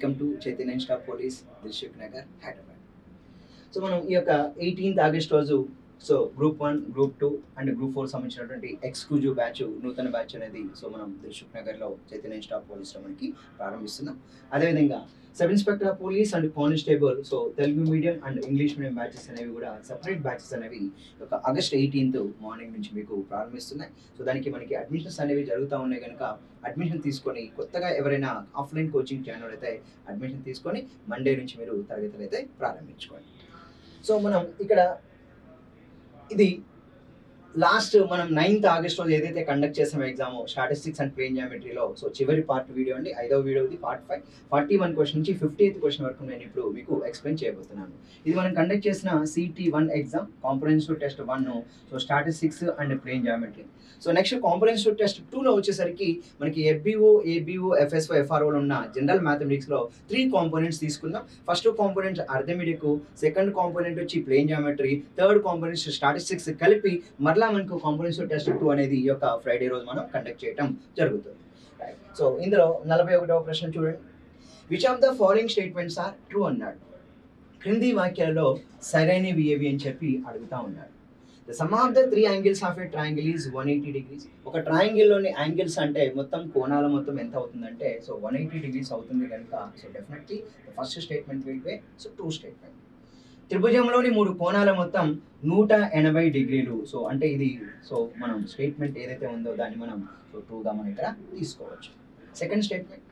Welcome to Chaitanya staff police Dilsukh Nagar Hyderabad. So మనం ఈ యొక్క 18th ఆగస్ట్ రోజు so group 1, group 2 and group 4 సంబంధించినటువంటి ఎక్స్క్లూజివ్ బ్యాచ్, నూతన బ్యాచ్ అనేది సో మనం దిల్సుఖ్ నగర్లో చైతన్య స్టాఫ్ పోలీస్లో మనకి ప్రారంభిస్తున్నాం. అదేవిధంగా sub inspector of police and constable so Telugu medium and English medium batches అనేవి కూడా సపరేట్ బ్యాచెస్ అనేవి ఒక ఆగస్ట్ 18th మార్నింగ్ నుంచి మీకు ప్రారంభిస్తున్నాయి. సో దానికి మనకి అడ్మిషన్స్ అనేవి జరుగుతూ ఉన్నాయి కనుక అడ్మిషన్ తీసుకొని కొత్తగా ఎవరైనా ఆఫ్లైన్ కోచింగ్ ఛానల్ అయితే అడ్మిషన్ తీసుకొని మండే నుంచి మీరు తరగతులు అయితే ప్రారంభించుకోండి. సో మనం ఇక్కడ ఇది లాస్ట్ మనం 9th ఆగస్ట్ రోజు ఏదైతే కండక్ట్ చేసామో ఎగ్జామ్ స్టాటిస్టిక్స్ అండ్ ప్లేన్ జామెట్రీలో సో చివరి పార్ట్ వీడియో అండి, 5వ వీడియోది పార్ట్ 5 41 క్వశ్చన్ నుంచి 58th క్వశ్చన్ వరకు నేను ఇప్పుడు మీకు ఎక్స్ప్లెయిన్ చేయబోతున్నాను. ఇది మనం కండక్ట్ చేసిన CT1 exam comprehensive test 1 so statistics and plane geometry. So next comprehensive test 2లో వచ్చేసరికి మనకి FBO, ABO, FSO, FROలో ఉన్న జనరల్ మ్యాథమెటిక్స్లో 3 కాంపోనెంట్స్ తీసుకుందాం. First component arithmetic, second component వచ్చి plane geometry, third component statistics కలిపి మరలా మనకు కాంప్రహెన్సివ్ టెస్ట్ 2 అనేది ఈ యొక్క ఫ్రైడే రోజు మనం కండక్ట్ చేయడం జరుగుతుంది. సో ఇందులో 41వ ప్రశ్న చూడండి. Which of the following statements are true అన్నాడు. క్రింది వాక్యాలలో సరైనవి ఏవి అని చెప్పి అడుగుతా ఉన్నాడు. The sum of the 3 angles of a triangle is 180 degrees. ఒక ట్రయాంగిల్లోని యాంగిల్స్ అంటే మొత్తం కోణాల మొత్తం ఎంత అవుతుందంటే సో 180 degrees అవుతుంది కనుక so definitely first statement will be so true statement. త్రిభుజంలోని 3 కోణాల మొత్తం 180 డిగ్రీలు. సో అంటే ఇది సో మనం స్టేట్మెంట్ ఏదైతే ఉందో దాన్ని మనం సో ట్రూగా మనం ఇక్కడ తీసుకోవచ్చు. Second statement,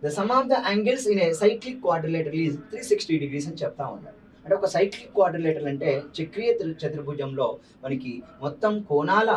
the sum of the angles in a cyclic quadrilateral is 360 degrees అని చెప్తా ఉన్నాడు. అంటే ఒక సైక్లిక్ క్వాడ్రిలేటరల్ అంటే చక్రీయ చతుర్భుజంలో మనకి మొత్తం కోణాల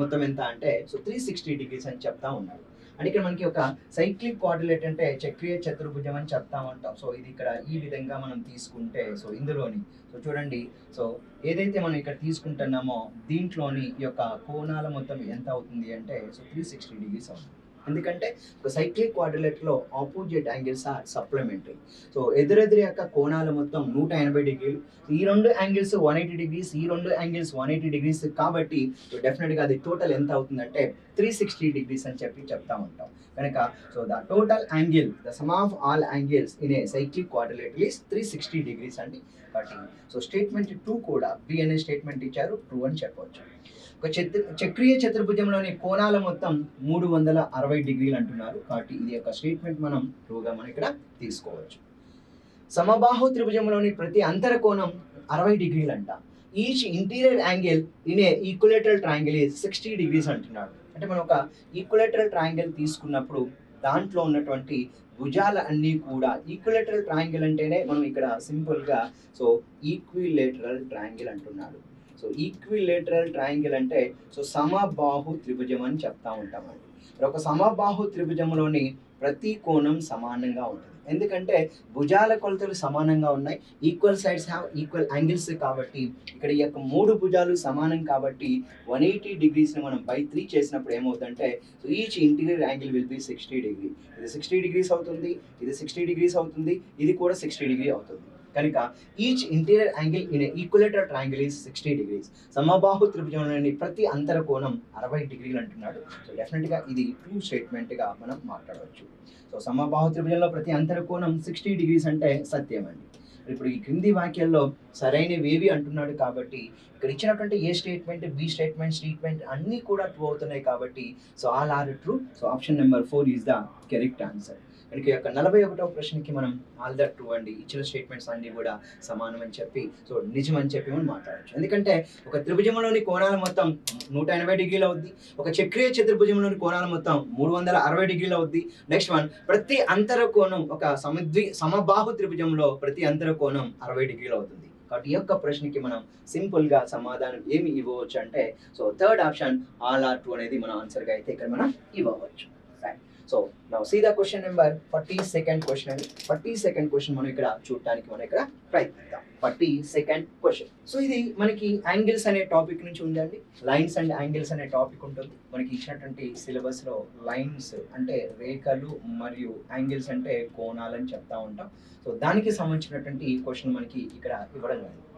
మొత్తం ఎంత అంటే సో 360 degrees అని చెప్తా ఉన్నాడు. అంటే ఇక్కడ మనకి ఒక సైక్లిక్ క్వాడ్రిలేటర్ అంటే చక్రీయ చతుర్భుజం అని చెప్తా ఉంటాం. సో ఇది ఇక్కడ ఈ విధంగా మనం తీసుకుంటే సో ఇందులోని సో చూడండి సో ఏదైతే మనం ఇక్కడ తీసుకుంటున్నామో దీంట్లోని ఈ యొక్క కోణాల మొత్తం ఎంత అవుతుంది అంటే సో 360 degrees అవుతుంది. ఎందుకంటే ఒక సైక్లిక్ క్వాడ్రిలేటర్లో opposite angles are supplementary. So ఎదురెదురు యొక్క కోణాల మొత్తం 180 డిగ్రీలు. ఈ రెండు యాంగిల్స్ 180 degrees, ఈ రెండు యాంగిల్స్ 180 degrees కాబట్టి సో డెఫినెట్గా అది టోటల్ ఎంత అవుతుందంటే 360 degrees అని చెప్పి చెప్తా ఉంటాం. కనుక so the total angle, the sum of all angles in a cyclic quadrilateral is 360 degrees అండి. కాబట్టి సో స్టేట్మెంట్ 2 కూడా బి అనే స్టేట్మెంట్ ఇచ్చారు, ట్రూ అని చెప్పవచ్చు. ఒక చక్రీయ చతుర్భుజంలోని కోణాల మొత్తం 360 డిగ్రీలు అంటున్నారు కాబట్టి ఇది యొక్క స్టేట్మెంట్ మనం ట్రూగా మనం ఇక్కడ తీసుకోవచ్చు. సమబాహు త్రిభుజంలోని ప్రతి అంతర కోణం 60 డిగ్రీలు అంట. Each interior angle in a equilateral triangle is 60 degrees అంటున్నాడు. అంటే మనం ఒక ఈక్వలేటరల్ ట్రయాంగిల్ తీసుకున్నప్పుడు దాంట్లో ఉన్నటువంటి భుజాల అన్నీ కూడా ఈక్వలేటరల్ ట్రయాంగిల్ అంటేనే మనం ఇక్కడ సింపుల్గా సో ఈక్విలేటరల్ ట్రయాంగిల్ అంటున్నాడు. సో ఈక్విలేటరల్ ట్రయాంగిల్ అంటే సో సమబాహు త్రిభుజం అని చెప్తా ఉంటామండి. ఒక సమబాహు త్రిభుజంలోని ప్రతి కోణం సమానంగా ఉంటుంది. ఎందుకంటే భుజాల కొలతలు సమానంగా ఉన్నాయి, equal sides have equal angles కాబట్టి ఇక్కడ ఈ యొక్క 3 భుజాలు సమానం కాబట్టి 180 degrees మనం బై 3 చేసినప్పుడు ఏమవుతుందంటే so each interior angle will be 60 degree. ఇది 60 degrees అవుతుంది, ఇది 60 degrees అవుతుంది, ఇది కూడా 60 degree అవుతుంది. కనుక each interior angle in equilateral triangle is 60 degrees. సమబాహు త్రిభుజంలోని ప్రతి అంతర కోణం 60 డిగ్రీలు అంటున్నాడు. సో డెఫినెట్గా ఇది ట్రూ స్టేట్మెంట్గా మనం మాట్లాడవచ్చు. సో సమబాహు త్రిభుజంలో ప్రతి అంతర కోణం 60 degrees అంటే సత్యం అండి. ఇప్పుడు ఈ క్రింది వాక్యాల్లో సరైనవి ఏవి అంటున్నాడు కాబట్టి ఇక్కడ ఇచ్చినటువంటి ఏ స్టేట్మెంట్, బి స్టేట్మెంట్ అన్నీ కూడా ట్రూ అవుతున్నాయి కాబట్టి so all are true. So option number 4 is the correct answer. మనకి యొక్క 41వ ప్రశ్నకి మనం ఆల్ దట్ ట్రూ అండి, ఇచ్చిన స్టేట్మెంట్స్ అన్నీ కూడా సమానం అని చెప్పి సో నిజం అని చెప్పి మనం మాట్లాడచ్చు. ఎందుకంటే ఒక త్రిభుజంలోని కోణాల మొత్తం 180 డిగ్రీలు అవుద్ది, ఒక చక్రీయ చతుర్భుజంలోని కోణాల మొత్తం 360 డిగ్రీలు అవుద్ది. నెక్స్ట్ వన్, ప్రతి అంతర కోణం ఒక సమబాహు త్రిభుజంలో ప్రతి అంతర కోణం 60 డిగ్రీలు అవుతుంది. కాబట్టి ఈ యొక్క ప్రశ్నకి మనం సింపుల్గా సమాధానం ఏమి ఇవ్వవచ్చు అంటే so third option all are true అనేది మన ఆన్సర్గా అయితే ఇక్కడ మనం ఇవ్వవచ్చు. So now see the question number 42nd question అండి. 42nd క్వశ్చన్ మనం ఇక్కడ చూడటానికి మనం ఇక్కడ ప్రయత్నిద్దాం. 42nd question. సో ఇది మనకి యాంగిల్స్ అనే టాపిక్ నుంచి ఉందండి. లైన్స్ అండ్ యాంగిల్స్ అనే టాపిక్ ఉంటుంది మనకి ఇచ్చినటువంటి సిలబస్లో. లైన్స్ అంటే రేఖలు మరియు యాంగిల్స్ అంటే కోణాలు అని చెప్తా ఉంటాం. సో దానికి సంబంధించినటువంటి క్వశ్చన్ మనకి ఇక్కడ ఇవ్వడం జరిగింది.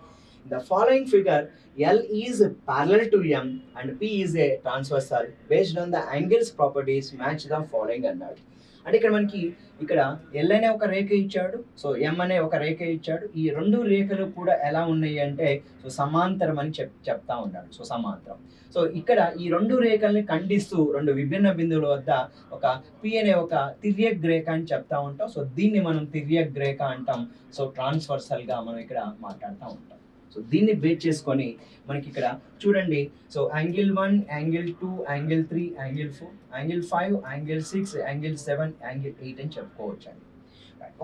The following figure L is parallel to M and P is a transversal based on the angles properties match the following అన్నాడు. అంటే ఇక్కడ మనకి ఇక్కడ ఎల్ అనే ఒక రేఖ ఇచ్చాడు, సో ఎం అనే ఒక రేఖ ఇచ్చాడు. ఈ రెండు రేఖలు కూడా ఎలా ఉన్నాయి అంటే సో సమాంతరం అని చెప్తా ఉన్నాడు. సో సమాంతరం. సో ఇక్కడ ఈ రెండు రేఖల్ని ఖండిస్తూ రెండు విభిన్న బిందువుల వద్ద ఒక పి అనే ఒక తిర్యక్ రేఖ అని చెప్తా ఉంటాం. సో దీన్ని మనం తిర్యక్ రేఖ అంటాం. సో ట్రాన్స్వర్సల్ గా మనం ఇక్కడ మాట్లాడుతూ ఉంటాం. సో దీన్ని బేస్ చేసుకొని మనకి ఇక్కడ చూడండి, so angle 1, angle 2, angle 3, angle 4, angle 5, angle 6, angle 7, angle 8 అని చెప్పుకోవచ్చు అండి.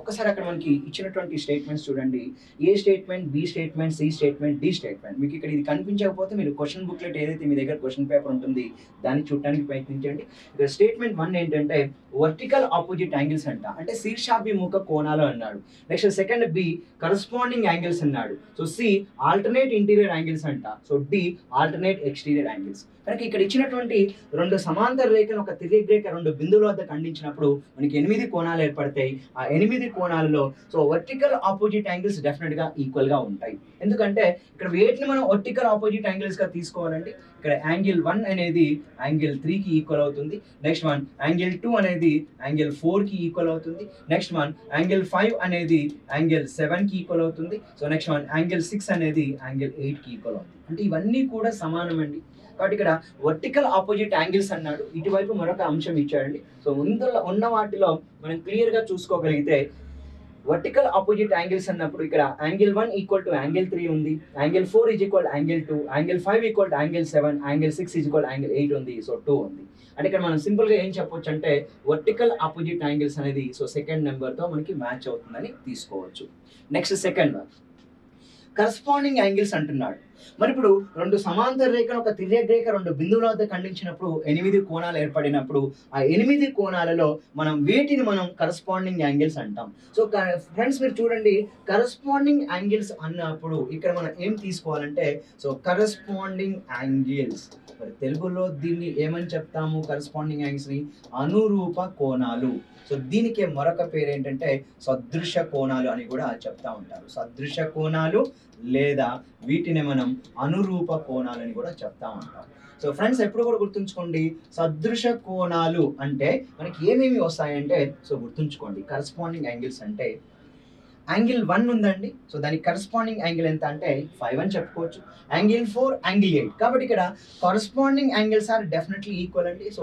ఒక్కసారి అక్కడ మనకి ఇచ్చినటువంటి స్టేట్మెంట్స్ చూడండి. A statement, B statement, C statement, D statement. మీకు ఇక్కడ ఇది కనిపించకపోతే మీరు క్వశ్చన్ బుక్లెట్ ఏదైతే మీ దగ్గర క్వశ్చన్ పేపర్ ఉంటుంది దాన్ని చూడటానికి ప్రయత్నించండి. ఇక్కడ స్టేట్మెంట్ 1 ఏంటంటే వర్టికల్ ఆపోజిట్ యాంగిల్స్ అంటే శీర్షాభిముఖ కోణాలు అన్నాడు. Next second B corresponding angles అన్నాడు. So C alternate interior angles so D alternate exterior angles. కనుక ఇక్కడ ఇచ్చినటువంటి రెండు సమాంతర రేఖను ఒక తిర్యక్ రేఖ రెండు బిందువుల వద్ద ఖండించినప్పుడు మనకి 8 కోణాలు ఏర్పడతాయి. ఆ 8 కోణాలలో so vertical opposite angles definite గా ఈక్వల్ గా ఉంటాయి. ఎందుకంటే ఇక్కడ వేటిని మనం వర్టికల్ ఆపోజిట్ యాంగిల్స్ గా తీసుకోవాలండి. ఇక్కడ యాంగిల్ 1 అనేది యాంగిల్ 3 కి ఈక్వల్ అవుతుంది. నెక్స్ట్ వన్ యాంగిల్ 2 అనేది యాంగిల్ 4 కి ఈక్వల్ అవుతుంది. నెక్స్ట్ వన్ యాంగిల్ 5 అనేది యాంగిల్ 7 కి ఈక్వల్ అవుతుంది. సో నెక్స్ట్ వన్ యాంగిల్ 6 అనేది యాంగిల్ 8 కి ఈక్వల్ అవుతుంది. అంటే ఇవన్నీ కూడా సమానం అండి. కాబట్టి ఇక్కడ వర్టికల్ ఆపోజిట్ యాంగిల్స్ అన్నాడు. ఇటువైపు మరొక అంశం ఇచ్చాడండి. సో ఉన్న వాటిలో మనం క్లియర్ గా చూసుకోగలిగితే వర్టికల్ ఆపోజిట్ యాంగిల్స్ అన్నప్పుడు ఇక్కడ యాంగిల్ 1 ఈక్వల్ టు యాంగిల్ 3 ఉంది, angle 4 is equal angle 2, angle 5 equal to angle 7, angle 6 is equal angle 8 ఉంది. సో 2 ఉంది. అంటే ఇక్కడ మనం సింపుల్ గా ఏం చెప్పొచ్చు అంటే వర్టికల్ ఆపోజిట్ యాంగిల్స్ అనేది సో సెకండ్ నెంబర్ తో మనకి మ్యాచ్ అవుతుందని తీసుకోవచ్చు. Next second one corresponding angles అంటున్నాడు. మరి ఇప్పుడు రెండు సమాంతర రేఖను ఒక తిర్యక్ రేఖ రెండు బిందువుల వద్ద ఖండించినప్పుడు 8 కోణాలు ఏర్పడినప్పుడు ఆ 8 కోణాలలో మనం వేటిని మనం కరస్పాండింగ్ యాంగిల్స్ అంటాం. సో ఫ్రెండ్స్ మీరు చూడండి, కరస్పాండింగ్ యాంగిల్స్ అన్నప్పుడు ఇక్కడ మనం ఏం తీసుకోవాలంటే సో కరస్పాండింగ్ యాంగిల్స్, మరి తెలుగులో దీన్ని ఏమని చెప్తాము? కరస్పాండింగ్ యాంగిల్స్ ని అనురూప కోణాలు. సో దీనికి మరొక పేరు ఏంటంటే సదృశ కోణాలు అని కూడా చెప్తా ఉంటారు. సదృశ కోణాలు లేదా వీటిని మనం అనురూప కోణాలు అని కూడా చెప్తా ఉంటాం. సో ఫ్రెండ్స్ ఎప్పుడు కూడా గుర్తుంచుకోండి, సదృశ కోణాలు అంటే మనకి ఏమేమి వస్తాయంటే సో గుర్తుంచుకోండి, కరస్పాండింగ్ యాంగిల్స్ అంటే యాంగిల్ 1 ఉందండి. సో దానికి కరస్పాండింగ్ యాంగిల్ ఎంత అంటే 5 అని చెప్పుకోవచ్చు. Angle 4, angle 8. కాబట్టి ఇక్కడ corresponding angles are definitely equal అండి. సో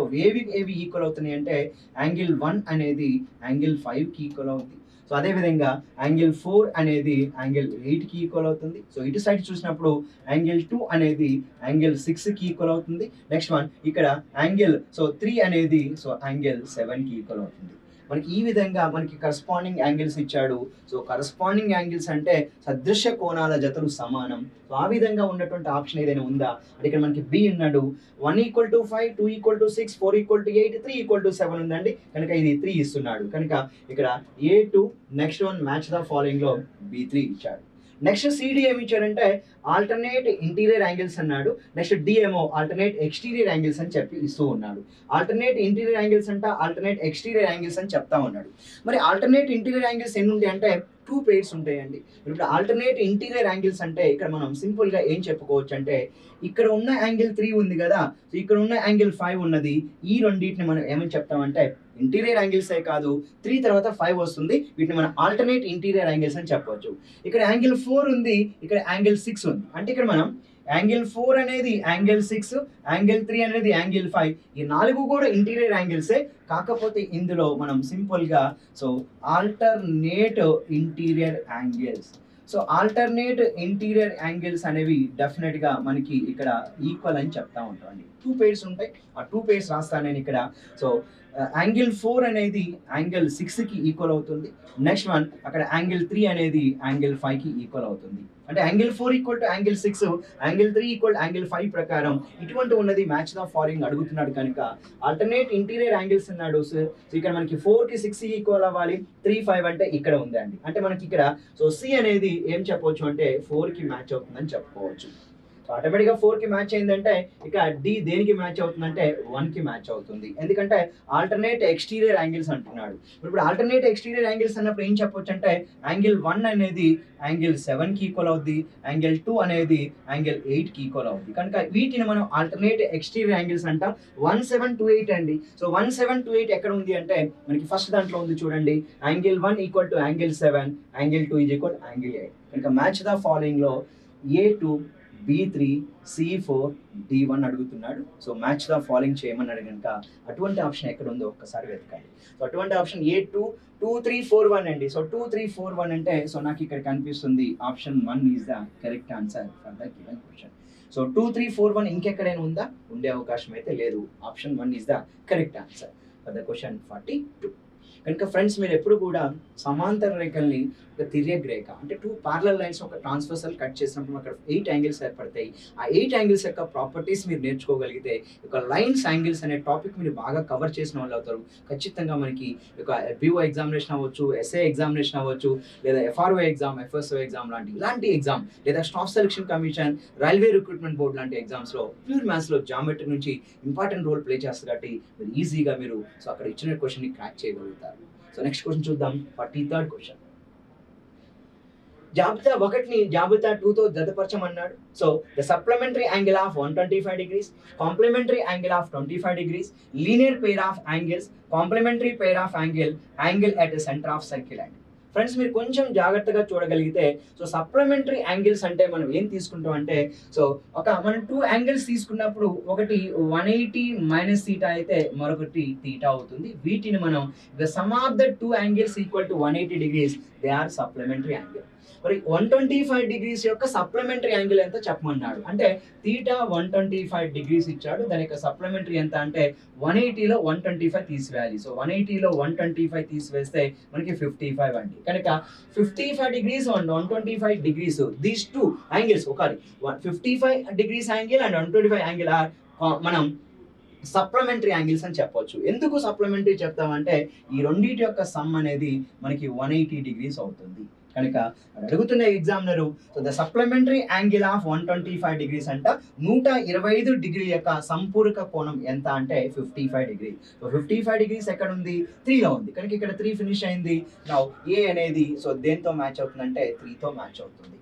ఏవి ఈక్వల్ అవుతున్నాయి అంటే యాంగిల్ 1 అనేది యాంగిల్ 5 కి ఈక్వల్ అవుతుంది. సో అదేవిధంగా యాంగిల్ 4 అనేది యాంగిల్ 8 కి ఈక్వల్ అవుతుంది. సో ఇటు సైడ్ చూసినప్పుడు యాంగిల్ 2 అనేది యాంగిల్ 6 కి ఈక్వల్ అవుతుంది. నెక్స్ట్ వన్ ఇక్కడ యాంగిల్ 3 అనేది సో యాంగిల్ 7 కి ఈక్వల్ అవుతుంది. మనకి ఈ విధంగా మనకి కరస్పాండింగ్ యాంగిల్స్ ఇచ్చాడు. సో కరస్పాండింగ్ యాంగిల్స్ అంటే సదృశ కోణాల జతలు సమానం. సో ఆ విధంగా ఉన్నటువంటి ఆప్షన్ ఏదైనా ఉందా అంటే ఇక్కడ మనకి బి ఉన్నాడు. 1 equal to 5, 2 equal to 6, 4 equal to 8, 3 equal to 7 ఉందండి. కనుక ఇది 3 ఇస్తున్నాడు. కనుక ఇక్కడ A2 next one match the following లో B3 ఇచ్చాడు. నెక్స్ట్ సిడి ఏమి ఇచ్చాడంటే ఆల్టర్నేట్ ఇంటీరియర్ యాంగిల్స్ అన్నాడు. నెక్స్ట్ డి ఏమో ఆల్టర్నేట్ ఎక్స్టీరియర్ యాంగిల్స్ అని చెప్పి ఇస్తూ ఉన్నాడు. ఆల్టర్నేట్ ఇంటీరియర్ యాంగిల్స్ అంటే ఆల్టర్నేట్ ఎక్స్టీరియర్ యాంగిల్స్ అని చెప్తా ఉన్నాడు. మరి ఆల్టర్నేట్ ఇంటీరియర్ యాంగిల్స్ ఎన్ని ఉంటాయి అంటే 2 pairs ఉంటాయండి. ఇప్పుడు ఆల్టర్నేట్ ఇంటీరియర్ యాంగిల్స్ అంటే ఇక్కడ మనం సింపుల్ గా ఏం చెప్పుకోవచ్చు అంటే ఇక్కడ ఉన్న యాంగిల్ 3 ఉంది కదా, సో ఇక్కడ ఉన్న యాంగిల్ 5 ఉన్నది. ఈ రెండింటిని మనం ఏమని చెప్తామంటే ఇంటీరియర్ యాంగిల్సే కాదు, 3 తర్వాత 5 వస్తుంది, వీటిని మనం ఆల్టర్నేట్ ఇంటీరియర్ యాంగిల్స్ అని చెప్పవచ్చు. ఇక్కడ యాంగిల్ 4 ఉంది, ఇక్కడ యాంగిల్ 6 ఉంది. అంటే ఇక్కడ మనం యాంగిల్ 4 అనేది యాంగిల్ 6, యాంగిల్ 3 అనేది యాంగిల్ 5, ఈ 4 కూడా ఇంటీరియర్ యాంగిల్సే. కాకపోతే ఇందులో మనం సింపుల్ గా so alternate interior angles, so alternate interior angles అనేవి డెఫినెట్ గా మనకి ఇక్కడ ఈక్వల్ అని చెప్తా ఉంటామండి. 2 pairs ఉంటాయి, ఆ 2 pairs రాస్తాను నేను ఇక్కడ. సో యాంగిల్ 4 అనేది యాంగిల్ 6 కి ఈక్వల్ అవుతుంది. నెక్స్ట్ వన్ అక్కడ యాంగిల్ 3 అనేది యాంగిల్ 5 కి ఈక్వల్ అవుతుంది. అంటే angle 4 equal to angle 6, angle 3 equal to angle 5 ప్రకారం ఇటువంటి ఉన్నది మ్యాచ్ ద ఫాలోయింగ్ అడుగుతున్నాడు కనుక ఆల్టర్నేట్ ఇంటీరియర్ యాంగిల్స్ అన్నాడు. సో ఇక్కడ మనకి 4 కి 6 ఈక్వల్ అవ్వాలి, 3, 5 అంటే ఇక్కడ ఉందండి. అంటే మనకి ఇక్కడ సో సి అనేది ఏం చెప్పవచ్చు అంటే 4 కి మ్యాచ్ అవుతుందని చెప్పుకోవచ్చు. సో ఆటోమేటిక్గా 4కి మ్యాచ్ అయిందంటే ఇక డి దేనికి మ్యాచ్ అవుతుందంటే 1కి మ్యాచ్ అవుతుంది. ఎందుకంటే ఆల్టర్నేట్ ఎక్స్టీరియర్ యాంగిల్స్ అంటున్నాడు. ఇప్పుడు ఆల్టర్నేట్ ఎక్స్టీరియర్ యాంగిల్స్ అన్నప్పుడు ఏం చెప్పొచ్చు అంటే యాంగిల్ 1 అనేది యాంగిల్ 7కి ఈక్వల్ అవుద్ది, యాంగిల్ 2 అనేది యాంగిల్ 8కి ఈక్వల్ అవుద్ది. కనుక వీటిని మనం ఆల్టర్నేట్ ఎక్స్టీరియర్ యాంగిల్స్ అంటాం. 1728 అండి. సో 1728 ఎక్కడ ఉంది అంటే మనకి ఫస్ట్ దాంట్లో ఉంది చూడండి, angle 1 equal to angle 7, angle 2 is equal angle 8. కనుక మ్యాచ్ ద ఫాలోయింగ్ లో A2, B3, C4, D1 అడుగుతున్నాడు. సో మ్యాచ్ ద ఫాలోయింగ్ చేయమన్నాడు కనుక అటువంటి ఆప్షన్ ఎక్కడ ఉందో ఒక్కసారి వెతకండి. సో అటువంటి ఆప్షన్ A2 2 3 4 1 అండి. సో 2 3 4 1 అంటే సో నాకు ఇక్కడ కనిపిస్తుంది option 1 is the correct answer for the given question. So 2 3 4 1 ఇంకెక్కడైనా ఉందా? ఉండే అవకాశం అయితే లేదు. Option 1 is the correct answer for the question 42. కనుక ఫ్రెండ్స్ మీరు ఎప్పుడు కూడా సమాంతర రేఖల్ని ఒక తిర్యక్ రేఖ అంటే 2 ప్యారలల్ లైన్స్ ఒక ట్రాన్స్వర్సల్ కట్ చేసినప్పుడు అక్కడ 8 యాంగిల్స్ ఏర్పడతాయి. ఆ 8 యాంగిల్స్ యొక్క ప్రాపర్టీస్ మీరు నేర్చుకోగలిగితే ఒక లైన్స్ యాంగిల్స్ అనే టాపిక్ మీరు బాగా కవర్ చేసిన వాళ్ళు అవుతారు. ఖచ్చితంగా మనకి ఒక FBO ఎగ్జామినేషన్ అవ్వచ్చు, ఎస్ఏ ఎగ్జామినేషన్ అవ్వచ్చు, లేదా FRO ఎగ్జామ్, FSO ఎగ్జామ్ ఇలాంటి ఎగ్జామ్, లేదా staff selection commission, railway recruitment board లాంటి ఎగ్జామ్స్లో ప్యూర్ మ్యాథ్స్లో జామెట్రీ నుంచి ఇంపార్టెంట్ రోల్ ప్లే చేస్తారు కాబట్టి మీరు ఈజీగా మీరు సో అక్కడ ఇచ్చిన క్వశ్చన్ని క్రాక్ చేయగలుగుతారు. సో నెక్స్ట్ క్వశ్చన్ చూద్దాం. 43rd question. జాబితా 1ని జాబితా 2తో జతపరచమన్నాడు. So the supplementary angle of 125 degrees, complementary angle of 25 degrees, linear pair of angles, complementary pair of angle at the centre of circle angle. Friends మీరు కొంచెం జాగ్రత్తగా చూడగలిగితే సో సప్లిమెంటరీ యాంగిల్స్ అంటే మనం ఏం తీసుకుంటాం అంటే సో మనం 2 యాంగిల్స్ తీసుకున్నప్పుడు ఒకటి 180 మైనస్ θ అయితే మరొకటి θ అవుతుంది. వీటిని మనం the sum of the 2 angles equal to 180 degrees, they are supplementary angle. మరి 125 degrees యొక్క సప్లిమెంటరీ యాంగిల్ ఎంత చెప్పమన్నాడు అంటే θ 125 degrees ఇచ్చాడు. దాని యొక్క సప్లిమెంటరీ ఎంత అంటే 180లో 125 తీసివేయాలి. సో 180లో 125 తీసివేస్తే మనకి 55 అండి. కనుక 55 degrees and 125 degrees, these 2 angles ఒకటి 55 degrees angle and 125 angle are మనం సప్లిమెంటరీ యాంగిల్స్ అని చెప్పొచ్చు. ఎందుకు సప్లిమెంటరీ చెప్తామంటే ఈ రెండింటి యొక్క సమ్ అనేది మనకి 180 degrees అవుతుంది. కనుక అడుగుతున్న examiner so the supplementary angle of 125 degrees అంట 125 డిగ్రీ యొక్క సంపూరక కోణం ఎంత అంటే 55 degree. సో 55 degrees ఎక్కడ ఉంది? 3లో ఉంది. కనుక ఇక్కడ 3 ఫినిష్ అయింది. నౌ ఏ అనేది సో దేంతో మ్యాచ్ అవుతుందంటే 3తో మ్యాచ్ అవుతుంది.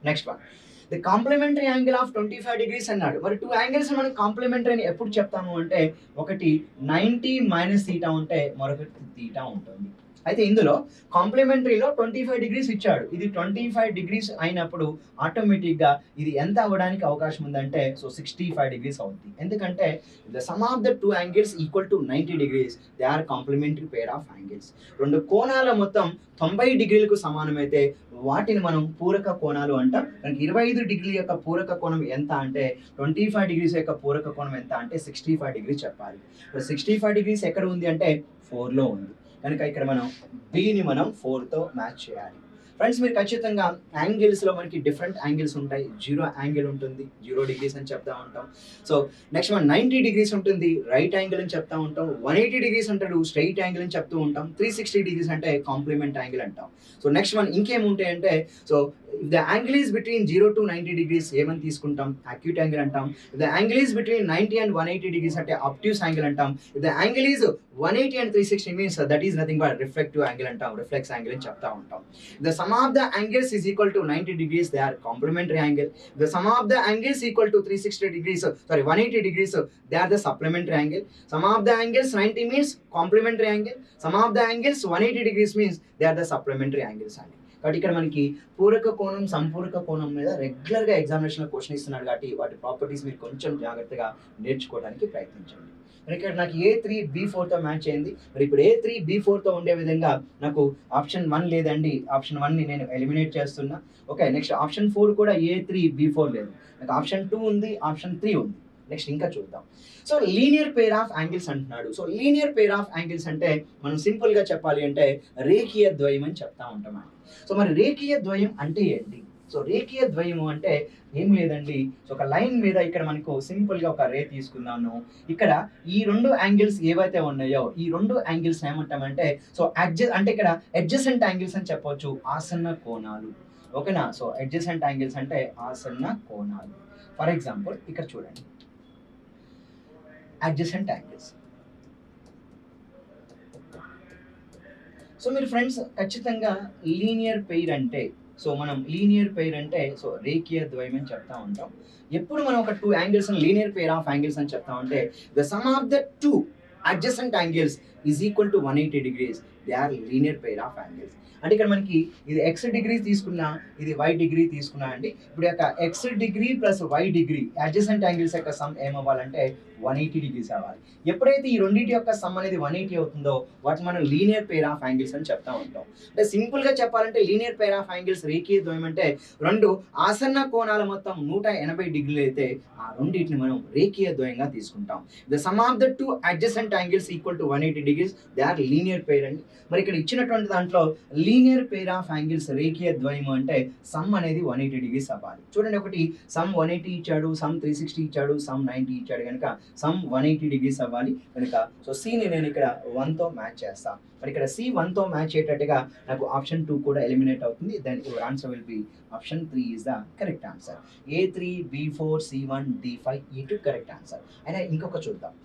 Next one, the complementary angle of 25 degrees అన్నాడు. మరి 2 యాంగిల్స్ మనం కాంప్లిమెంటరీ అని ఎప్పుడు చెప్తాము అంటే ఒకటి 90 మైనస్ θ ఉంటే మరొకటి θ ఉంటుంది. అయితే ఇందులో కాంప్లిమెంటరీలో 25 degrees ఇచ్చాడు. ఇది 25 degrees అయినప్పుడు ఆటోమేటిక్గా ఇది ఎంత అవ్వడానికి అవకాశం ఉందంటే సో 65 degrees అవుతుంది. ఎందుకంటే the sum of the 2 angles equal to 90 degrees, they are complementary pair of angles. రెండు కోణాల మొత్తం 90 degreesకు సమానమైతే వాటిని మనం పూరక కోణాలు అంటాం. మనకి 25 డిగ్రీల యొక్క పూరక కోణం ఎంత అంటే 25 degrees యొక్క పూరక కోణం ఎంత అంటే 65 degrees చెప్పాలి. 65 degrees ఎక్కడ ఉంది అంటే 4లో ఉంది. కనుక ఇక్కడ మనం బిని మనం 4తో మ్యాచ్ చేయాలి. ఫ్రెండ్స్ మీరు ఖచ్చితంగా యాంగిల్స్లో మనకి డిఫరెంట్ యాంగిల్స్ ఉంటాయి. 0 యాంగిల్ ఉంటుంది, 0 degrees అని చెప్తా ఉంటాం. సో నెక్స్ట్ మనం 90 degrees ఉంటుంది, రైట్ యాంగిల్ అని చెప్తా ఉంటాం. 180 degrees అంటాడు, స్ట్రైట్ యాంగిల్ అని చెప్తూ ఉంటాం. 360 degrees అంటే కాంప్లిమెంట్ యాంగిల్ అంటాం. సో నెక్స్ట్ మనం ఇంకేముంటాయంటే so the angle is between 0 to 90 degrees ఏమని తీసుకుంటాం? అక్యూట్ యాంగిల్ అంటాం. The angle is between 90 and 180 degrees అంటే అబ్ట్యూస్ యాంగిల్ అంటాం. The angle is 180 and 360 means that is nothing but reflective angle అంటాం, reflex angle అని చెప్తా ఉంటాం. The sum of the angles is equal to 90 degrees, they are complementary angle. The sum of the angles equal to 360 degrees, 180 degrees, they are the supplementary angle. Sum of the angles 90 means complementary angle. Sum of the angles 180 degrees means they are the supplementary angles అండి. కాబట్టి ఇక్కడ మనకి పూరక కోణం సంపూరక కోణం మీద రెగ్యులర్గా ఎగ్జామినేషన్లో question ఇస్తున్నాడు కాబట్టి వాటి ప్రాపర్టీస్ మీరు కొంచెం జాగ్రత్తగా నేర్చుకోవడానికి ప్రయత్నించండి. ఇక్కడ నాకు A3 B4తో మ్యాచ్ అయింది. మరి ఇప్పుడు A3 B4తో ఉండే విధంగా నాకు ఆప్షన్ 1 లేదండి. ఆప్షన్ 1ని నేను ఎలిమినేట్ చేస్తున్నా. ఓకే, నెక్స్ట్ ఆప్షన్ 4 కూడా A3 B4 లేదు. నాకు ఆప్షన్ 2 ఉంది, ఆప్షన్ 3 ఉంది. నెక్స్ట్ ఇంకా చూద్దాం. So linear pair of angles అంటున్నాడు. So linear pair of angles అంటే మనం సింపుల్గా చెప్పాలి అంటే రేఖీయ ద్వయం అని చెప్తా ఉంటాం అండి. సో మరి రేఖీయ ద్వయం అంటే ఏంటి? సో రేఖీయ ద్వయము అంటే ఏం లేదండి. సో ఒక లైన్ మీద ఇక్కడ మనకు సింపుల్గా ఒక రే తీసుకున్నాను. ఇక్కడ ఈ 2 యాంగిల్స్ ఏవైతే ఉన్నాయో ఈ 2 యాంగిల్స్ ఏమంటామంటే సో అంటే ఇక్కడ అడ్జసెంట్ యాంగిల్స్ అని చెప్పొచ్చు, ఆసన్న కోణాలు. ఓకేనా. సో అడ్జసెంట్ యాంగిల్స్ అంటే ఆసన్న కోణాలు. ఫర్ ఎగ్జాంపుల్ ఇక్కడ చూడండి, అడ్జసెంట్ యాంగిల్స్. సో మీరు ఫ్రెండ్స్ ఖచ్చితంగా లీనియర్ పెయిర్ అంటే, సో మనం లీనియర్ పెయిర్ అంటే సో రేఖీయ ద్వయం అని చెప్తా ఉంటాం. ఎప్పుడు మనం ఒక 2 angles linear pair of angles అని చెప్తా ఉంటే the sum of the 2 adjacent angles is equal to 180 degrees. They are linear pair of angles. అంటే ఇక్కడ మనకి ఇది x డిగ్రీ తీసుకున్నా, ఇది y డిగ్రీ తీసుకున్నా అండి. ఇప్పుడు యొక్క x degree plus y degree adjacent angles యొక్క సమ్ ఏమవ్వాలంటే 180 డిగ్రీస్ అవ్వాలి. ఎప్పుడైతే ఈ రెండింటి యొక్క సమ్ అనేది 180 అవుతుందో వాటిని మనం లీనియర్ పెయిర్ ఆఫ్ యాంగిల్స్ అని చెప్తా ఉంటాం. అంటే సింపుల్ గా చెప్పాలంటే లీనియర్ పెయిర్ ఆఫ్ యాంగిల్స్ రేఖీయ ద్వయం అంటే రెండు ఆసన్న కోణాల మొత్తం 180 డిగ్రీలు అయితే ఆ రెండింటిని మనం రేఖీయ ద్వయంగా తీసుకుంటాం. The sum of the 2 adjacent angles equal to 180 degrees. They are linear pair అండి. మరి ఇక్కడ ఇచ్చినటువంటి దాంట్లో లీనియర్ పెయిర్ ఆఫ్ యాంగిల్స్ రేఖీయ ద్వయం అంటే సమ్ అనేది 180 డిగ్రీస్ అవ్వాలి. చూడండి, ఒకటి సమ్ 180 ఇచ్చాడు, సమ్ 360 ఇచ్చాడు, సమ్ 90 ఇచ్చాడు కనుక సమ్ 180 డిగ్రీస్ అవ్వాలి కనుక సో సిని నేను ఇక్కడ 1 తో మ్యాచ్ చేస్తాను. మరి ఇక్కడ సి 1 తో మ్యాచ్ అయ్యేటట్టుగా నాకు ఆప్షన్ 2 కూడా ఎలిమినేట్ అవుతుంది. Then your answer will be option 3 is the correct answer. A3 B4 C1 D5 E2 correct answer. అయినా ఇంకొక చూద్దాం.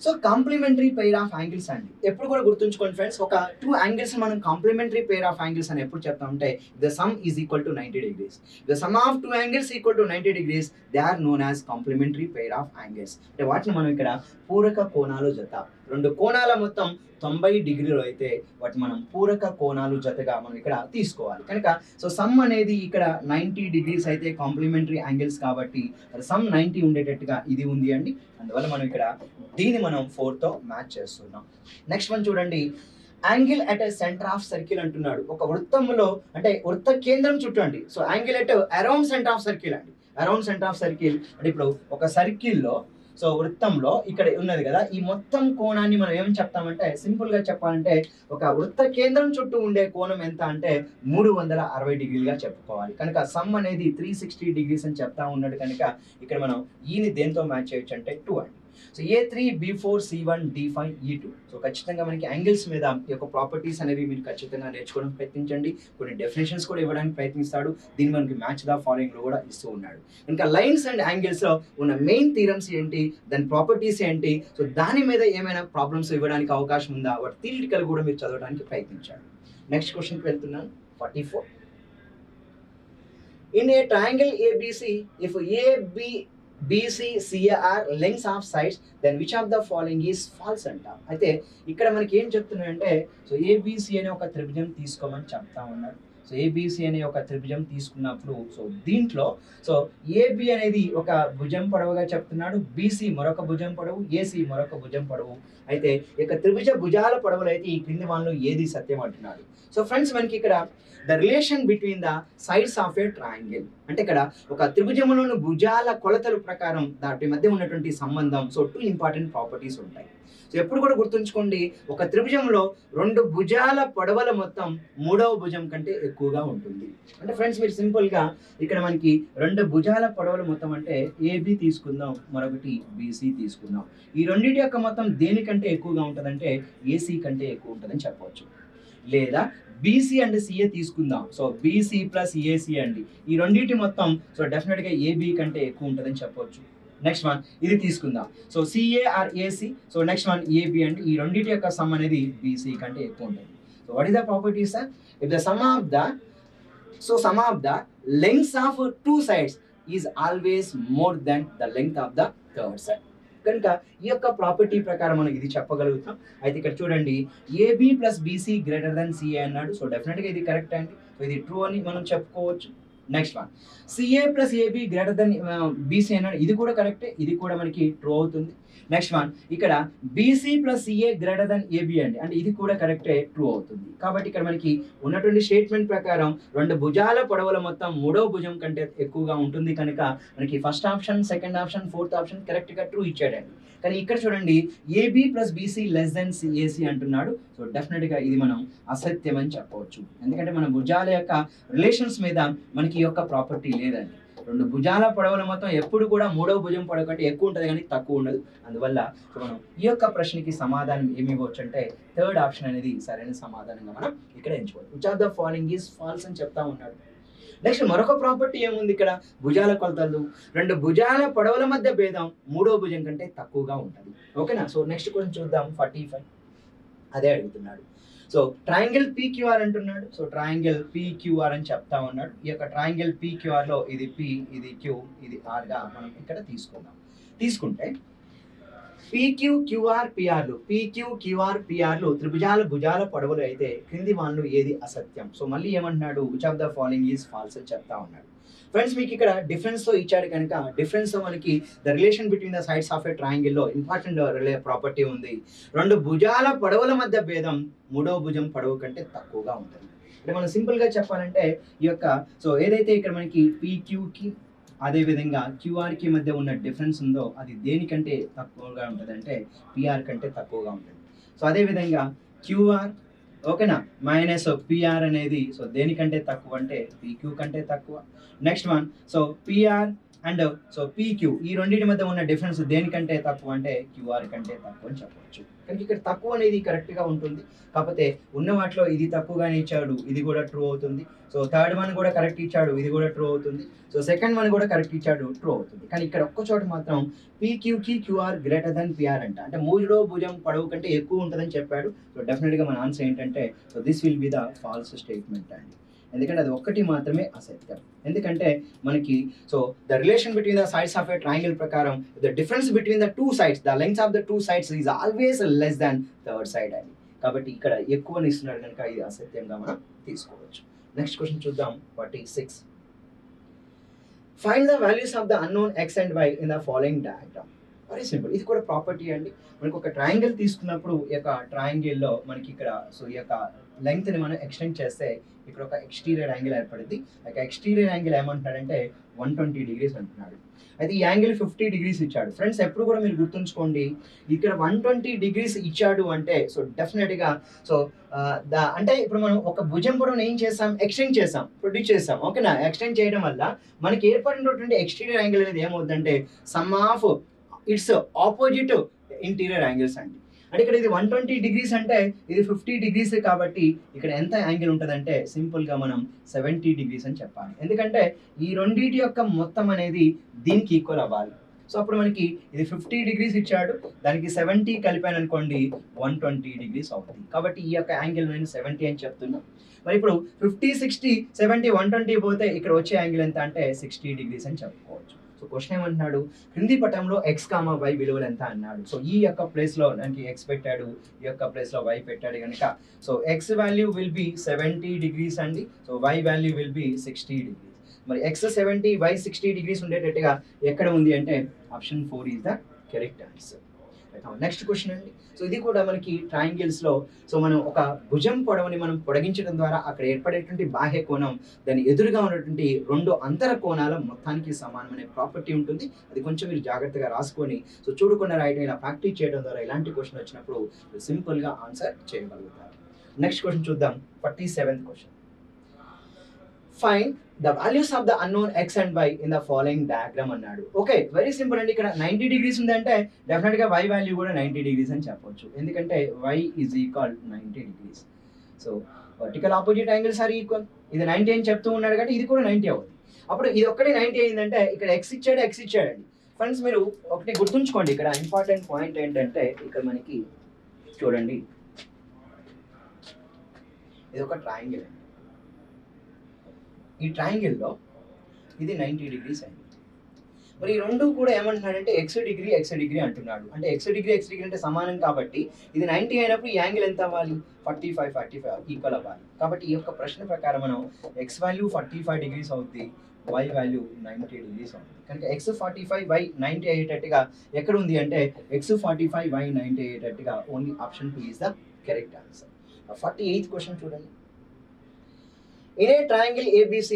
So complementary pair of angles అండి. ఎప్పుడు కూడా గుర్తుంచుకోండి ఫ్రెండ్స్, ఒక 2 యాంగిల్స్ మనం కాంప్లిమెంటరీ పెయిర్ ఆఫ్ యాంగిల్స్ అని ఎప్పుడు చెప్తామంటే the sum is equal to 90 degrees. The sum of 2 angles equal to 90 degrees. They are known as complementary pair of angles. అంటే వాటిని మనం ఇక్కడ పూరక కోణాలు జత. రెండు కోణాల మొత్తం 90 డిగ్రీలు అయితే వాటి మనం పూరక కోణాలు జతగా మనం ఇక్కడ తీసుకోవాలి కనుక సో సమ్ అనేది ఇక్కడ 90 డిగ్రీస్ అయితే కాంప్లిమెంటరీ యాంగిల్స్ కాబట్టి సమ్ 90 ఉండేటట్టుగా ఇది ఉంది అండి. అందువల్ల మనం ఇక్కడ దీన్ని మనం 4 తో మ్యాచ్ చేస్తున్నాం. నెక్స్ట్ వన్ చూడండి, angle at a centre of circle అంటున్నాడు. ఒక వృత్తంలో అంటే వృత్త కేంద్రం చుట్టూ అండి. So angle at around centre of circle అండి. అరౌండ్ సెంటర్ ఆఫ్ సర్కిల్ అంటే ఇప్పుడు ఒక సర్కిల్లో సో వృత్తంలో ఇక్కడ ఉన్నది కదా, ఈ మొత్తం కోణాన్ని మనం ఏమని చెప్తామంటే సింపుల్ గా చెప్పాలంటే ఒక వృత్త కేంద్రం చుట్టూ ఉండే కోణం ఎంత అంటే 360 డిగ్రీలుగా చెప్పుకోవాలి. కనుక సమ్ అనేది 360 డిగ్రీస్ అని చెప్తా ఉన్నాడు కనుక ఇక్కడ మనం ఈని దేంతో మ్యాచ్ చేయొచ్చు అంటే 2 అండి. So A3 B4 C1 D5 E2. So ఖచ్చితంగా మనకి యాంగిల్స్ మీద ఈ యొక్క ప్రాపర్టీస్ అనేవి మీరు ఖచ్చితంగా నేర్చుకోవడానికి ప్రయత్నించండి. కొన్ని డెఫినేషన్స్ కూడా ఇవ్వడానికి ప్రయత్నిస్తాడు. దీన్ని మనకి మ్యాచ్ ద ఫాలోయింగ్ లో కూడా ఇస్తూ ఉన్నాడు. ఇంకా లైన్స్ అండ్ యాంగిల్స్ లో ఉన్న మెయిన్ థీరమ్స్ ఏంటి, దాని ప్రాపర్టీస్ ఏంటి, సో దాని మీద ఏమైనా ప్రాబ్లమ్స్ ఇవ్వడానికి అవకాశం ఉందా, వాటి థియరిటికల్ కూడా మీరు చదవడానికి ప్రయత్నించాడు. నెక్స్ట్ క్వశ్చన్కి వెళ్తున్నాను. 44. In a triangle ABC, if AB BC CA lengths of sides, then which of the following is false అంటాం. అయితే ఇక్కడ మనకి ఏం చెప్తున్నాడంటే సో ABC అనే ఒక త్రిభుజం తీసుకోమని చెప్తా ఉన్నాడు. సో ABC అనే ఒక త్రిభుజం తీసుకున్నప్పుడు సో దీంట్లో సో AB అనేది ఒక భుజం పొడవుగా చెప్తున్నాడు, BC మరొక భుజం పొడవు, AC మరొక భుజం పొడవు. అయితే ఇక త్రిభుజ భుజాల పొడవులు అయితే ఈ క్రింది వాళ్ళలో ఏది సత్యం అంటున్నాడు. సో ఫ్రెండ్స్ మనకి ఇక్కడ the relation between the sides of a triangle అంటే ఇక్కడ ఒక త్రిభుజంలోని భుజాల కొలతల ప్రకారం దాటి మధ్య ఉన్నటువంటి సంబంధం. సో 2 ఇంపార్టెంట్ ప్రాపర్టీస్ ఉంటాయి. సో ఎప్పుడు కూడా గుర్తుంచుకోండి, ఒక త్రిభుజంలో 2 భుజాల పొడవల మొత్తం 3వ భుజం కంటే ఎక్కువగా ఉంటుంది. అంటే ఫ్రెండ్స్ మీరు సింపుల్ గా ఇక్కడ మనకి 2 భుజాల పొడవల మొత్తం అంటే AB తీసుకుందాం, మరొకటి BC తీసుకుందాం. ఈ రెండింటి యొక్క మొత్తం దేనికంటే ఎక్కువగా ఉంటుందంటే AC కంటే ఎక్కువ ఉంటుందని చెప్పవచ్చు. లేదా BC అండ్ CA తీసుకుందాం. సో BC ప్లస్ AC అండి, ఈ రెండింటి మొత్తం సో డెఫినెట్ గా AB కంటే ఎక్కువ ఉంటుందని చెప్పవచ్చు. నెక్స్ట్ వన్ ఇది తీసుకుందాం. So CA or AC. So next one AB అండి, ఈ రెండింటి యొక్క సమ్ అనేది BC కంటే ఎక్కువ ఉంటుంది. So what is the property sir? If the sum of the lengths of 2 sides is always more than the length of the third side. కనుక ఈ యొక్క ప్రాపర్టీ ప్రకారం మనం ఇది చెప్పగలుగుతాం. అయితే ఇక్కడ చూడండి, AB plus BC greater than CA అన్నాడు. సో డెఫినెట్గా ఇది కరెక్ట్ అండి. సో ఇది ట్రూ అని మనం చెప్పుకోవచ్చు. Next one CA plus AB greater than BC అన్నాడు. ఇది కూడా కరెక్టే, ఇది కూడా మనకి ట్రూ అవుతుంది. నెక్స్ట్ వన్ ఇక్కడ BC plus CA greater than AB అండి, అంటే ఇది కూడా కరెక్టే, ట్రూ అవుతుంది. కాబట్టి ఇక్కడ మనకి ఉన్నటువంటి స్టేట్మెంట్ ప్రకారం 2 భుజాల పొడవుల మొత్తం 3వ భుజం కంటే ఎక్కువగా ఉంటుంది కనుక మనకి first option, second option, fourth option కరెక్ట్గా ట్రూ ఇచ్చాడండి. కానీ ఇక్కడ చూడండి AB plus BC less than AC అంటున్నాడు. సో డెఫినెట్గా ఇది మనం అసత్యం అని చెప్పవచ్చు. ఎందుకంటే మన భుజాల యొక్క రిలేషన్స్ మీద మనకి ఈ యొక్క ప్రాపర్టీ లేదండి. 2 భుజాల పొడవుల మొత్తం ఎప్పుడు కూడా 3వ భుజం పొడవు కంటే ఎక్కువ ఉంటుంది కానీ తక్కువ ఉండదు. అందువల్ల మనం ఈ యొక్క ప్రశ్నకి సమాధానం ఏమి ఇవ్వచ్చు అంటే థర్డ్ ఆప్షన్ అనేది సరైన సమాధానంగా మనం ఇక్కడ ఎంచుకోవచ్చు. Which of the following is false అని చెప్తా ఉన్నాడు. నెక్స్ట్ మరొక ప్రాపర్టీ ఏముంది ఇక్కడ, భుజాల కొలతలు, రెండు భుజాల పొడవుల మధ్య భేదం మూడో భుజం కంటే తక్కువగా ఉంటుంది. ఓకేనా. సో నెక్స్ట్ కొంచెం చూద్దాం 45. అదే అడుగుతున్నాడు. సో ట్రయాంగిల్ పీక్యూఆర్ అంటున్నాడు. సో ట్రయాంగిల్ పీక్యూఆర్ అని చెప్తా ఉన్నాడు. ఈ యొక్క ట్రయాంగిల్ పీక్యూఆర్ లో ఇది పి, ఇది క్యూ, ఇది ఆర్ గా మనం ఇక్కడ తీసుకుందాం. తీసుకుంటే పీక్యూ క్యూఆర్ పిఆర్లు, పీక్యూ క్యూఆర్ పిఆర్లు త్రిభుజాల భుజాల పొడవులు అయితే క్రింది వాన్లు ఏది అసత్యం. సో మళ్ళీ ఏమంటున్నాడు, which of the following is false అని చెప్తా ఉన్నాడు. ఫ్రెండ్స్ మీకు ఇక్కడ డిఫరెన్స్ తో ఇచ్చాడు కనుక డిఫరెన్స్ తో మనకి the relation between the sides of a triangle లో ఇంపార్టెంట్ ప్రాపర్టీ ఉంది. రెండు భుజాల పొడవుల మధ్య భేదం మూడో భుజం పొడవు కంటే తక్కువగా ఉంటుంది. అంటే మనం సింపుల్ గా చెప్పాలంటే ఈ యొక్క సో ఏదైతే ఇక్కడ మనకి పీక్యూకి అదేవిధంగా క్యూఆర్కి మధ్య ఉన్న డిఫరెన్స్ ఉందో అది దేనికంటే తక్కువగా ఉంటుంది అంటే పిఆర్ కంటే తక్కువగా ఉంటుంది. సో అదేవిధంగా క్యూఆర్ ఓకేనా మైనస్ పిఆర్ అనేది సో దేనికంటే తక్కువ అంటే పీక్యూ కంటే తక్కువ. Next one so PR and so PQ ఈ రెండింటి మధ్య ఉన్న డిఫరెన్స్ దేనికంటే తక్కువ అంటే క్యూఆర్ కంటే తక్కువ అని చెప్పవచ్చు. కానీ ఇక్కడ తక్కువ అనేది కరెక్ట్గా ఉంటుంది, కాకపోతే ఉన్న వాటిలో ఇది తక్కువగానే ఇచ్చాడు, ఇది కూడా ట్రూ అవుతుంది. సో థర్డ్ వన్ కూడా కరెక్ట్ ఇచ్చాడు, ఇది కూడా ట్రూ అవుతుంది. సో సెకండ్ వన్ కూడా కరెక్ట్ ఇచ్చాడు, ట్రూ అవుతుంది. కానీ ఇక్కడ ఒక్క చోట మాత్రం పీక్యూకి క్యూఆర్ గ్రేటర్ దెన్ పిఆర్ అంట, అంటే మూడో భుజం పొడవు కంటే ఎక్కువ ఉంటుందని చెప్పాడు. సో డెఫినెట్గా మన ఆన్సర్ ఏంటంటే so this will be the false statement అండి. ఎందుకంటే అది ఒక్కటి మాత్రమే అసత్యం. ఎందుకంటే మనకి so the relation between the sides of a triangle ప్రకారం the difference between the two sides, the length of the two sides is always less than third side అని. కాబట్టి ఇక్కడ ఎక్కువని ఇస్తున్నాడు కనుక ఇది అసత్యంగా మనం తీసుకోవచ్చు. నెక్స్ట్ క్వశ్చన్ చూద్దాం 46. Find the values of the unknown x and y in the following diagram. Very simple, ఇది కూడా ప్రాపర్టీ అండి. మనకు ఒక ట్రయాంగిల్ తీసుకున్నప్పుడు ఈ యొక్క ట్రయాంగిల్లో మనకి ఇక్కడ సో ఈ యొక్క లెంగ్త్ని మనం ఎక్స్టెండ్ చేస్తే ఇక్కడ ఒక ఎక్స్టీరియర్ యాంగిల్ ఏర్పడింది. ఒక ఎక్స్టీరియర్ యాంగిల్ ఏమంటున్నాడంటే 120 degrees అంటున్నాడు. అయితే ఈ యాంగిల్ 50 degrees ఇచ్చాడు. ఫ్రెండ్స్ ఎప్పుడు కూడా మీరు గుర్తుంచుకోండి, ఇక్కడ 120 degrees ఇచ్చాడు అంటే సో డెఫినెట్గా సో అంటే ఇప్పుడు మనం ఒక భుజం పొడవును ఏం చేసాం, ఎక్స్టెండ్ చేసాం, ప్రొడ్యూస్ చేసాం. ఓకేనా. ఎక్స్టెండ్ చేయడం వల్ల మనకి ఏర్పడినటువంటి ఎక్స్టీరియర్ యాంగిల్ అనేది ఏమవుతుందంటే some of it's opposite interior angles అండి. అంటే ఇక్కడ ఇది 120 degrees అంటే ఇది 50 degrees కాబట్టి ఇక్కడ ఎంత యాంగిల్ ఉంటుందంటే సింపుల్గా మనం 70 degrees అని చెప్పాలి. ఎందుకంటే ఈ రెండింటి యొక్క మొత్తం అనేది దీనికి ఈక్వల్ అవ్వాలి. సో అప్పుడు మనకి ఇది 50 degrees ఇచ్చాడు, దానికి 70 కలిపాను అనుకోండి 120 degrees అవుతుంది. కాబట్టి ఈ యొక్క యాంగిల్ నేను 70 అని చెప్తున్నా. మరి ఇప్పుడు 50, 60, 70, 120 పోతే ఇక్కడ వచ్చే యాంగిల్ ఎంత అంటే 60 degrees అని చెప్పుకోవచ్చు. సో క్వశ్చన్ ఏమంటున్నాడు, క్రింది పటంలో ఎక్స్ కామా వై విలువలు ఎంత అన్నాడు. సో ఈ యొక్క ప్లేస్లో దానికి ఎక్స్ పెట్టాడు, ఈ యొక్క ప్లేస్లో వై పెట్టాడు కనుక so x value will be 70 degrees అండి. So y value will be 60 degrees. మరి ఎక్స్ 70, వై 60 degrees ఉండేటట్టుగా ఎక్కడ ఉంది అంటే option 4 is the correct answer. Next question అండి. సో ఇది కూడా మనకి ట్రయాంగిల్స్లో సో మనం ఒక భుజం పొడవుని మనం పొడిగించడం ద్వారా అక్కడ ఏర్పడేటువంటి బాహ్య కోణం దాని ఎదురుగా ఉన్నటువంటి రెండు అంతర కోణాల మొత్తానికి సమానమనే ప్రాపర్టీ ఉంటుంది. అది కొంచెం మీరు జాగ్రత్తగా రాసుకొని సో చూడకుండా రాయడం ఇలా ప్రాక్టీస్ చేయడం ద్వారా ఇలాంటి క్వశ్చన్ వచ్చినప్పుడు సింపుల్గా ఆన్సర్ చేయగలుగుతారు. నెక్స్ట్ క్వశ్చన్ చూద్దాం 47th question. Find the values of the unknown x and y in the following diagram అన్నాడు. ఓకే, వెరీ సింపుల్ అండి. ఇక్కడ 90 degrees ఉందంటే డెఫినెట్గా వై వాల్యూ కూడా 90 degrees అని చెప్పవచ్చు. ఎందుకంటే y is equal 90 degrees. So vertical opposite angles are equal. ఇది 90 అని చెప్తూ ఉన్నాడు కాబట్టి ఇది కూడా 90 అవుతుంది. అప్పుడు ఇది ఒక్కటి 90 అయిందంటే ఇక్కడ ఎక్స్ ఇచ్చాడండి. ఫ్రెండ్స్ మీరు ఒకటి గుర్తుంచుకోండి, ఇక్కడ ఇంపార్టెంట్ పాయింట్ ఏంటంటే ఇక్కడ మనకి చూడండి ఇది ఒక ట్రయాంగిల్ అండి. ఈ ట్రయాంగిల్లో ఇది 90 degrees అయింది. మరి ఈ రెండు కూడా ఏమంటున్నాడంటే ఎక్స్ డిగ్రీ అంటున్నాడు. అంటే ఎక్స్ డిగ్రీ అంటే సమానం కాబట్టి ఇది 90 అయినప్పుడు ఈ యాంగిల్ ఎంత అవ్వాలి 45 ఈక్వల్ అవ్వాలి. కాబట్టి ఈ యొక్క ప్రశ్న ప్రకారం మనం ఎక్స్ వాల్యూ 45 degrees అవుతుంది, వై వాల్యూ 90 degrees అవుతుంది. కనుక ఎక్స్ 45 వై 90 అయ్యేటట్టుగా ఎక్కడ ఉంది అంటే ఎక్స్ 45 వై 90 అయ్యేటట్టుగా only option 2 is the correct answer. 48th question చూడండి. In a triangle ABC,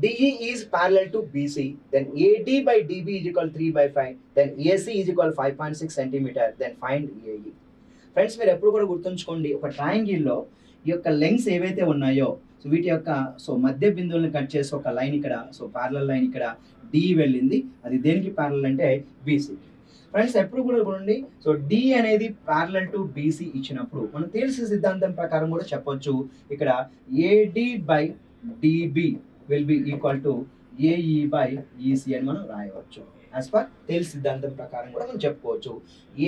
DE is parallel to BC, then AD by DB is equal 3/5, then AC is equal 5.6 cm, then find AE. Friends మీరు ఎప్పుడు కూడా గుర్తుంచుకోండి, ఒక ట్రయాంగిల్లో ఈ యొక్క lungs ఏవైతే ఉన్నాయో సో వీటి యొక్క సో మధ్య బిందువులను కట్ చేసి ఒక లైన్ ఇక్కడ సో ప్యారలల్ లైన్ ఇక్కడ D వెళ్ళింది, అది దేనికి ప్యారలల్ అంటే BC. ఫ్రెండ్స్ ఎప్పుడు కూడా చూడండి, సో D అనేది ప్యారలల్ టు BC ఇచ్చినప్పుడు మనం తెలిసిన సిద్ధాంతం ప్రకారం కూడా చెప్పొచ్చు ఇక్కడ AD by DB will be equal to AE by EC అని మనం రాయవచ్చు. యాజ్ పర్ టేల్ సిద్ధాంతం ప్రకారం కూడా మనం చెప్పుకోవచ్చు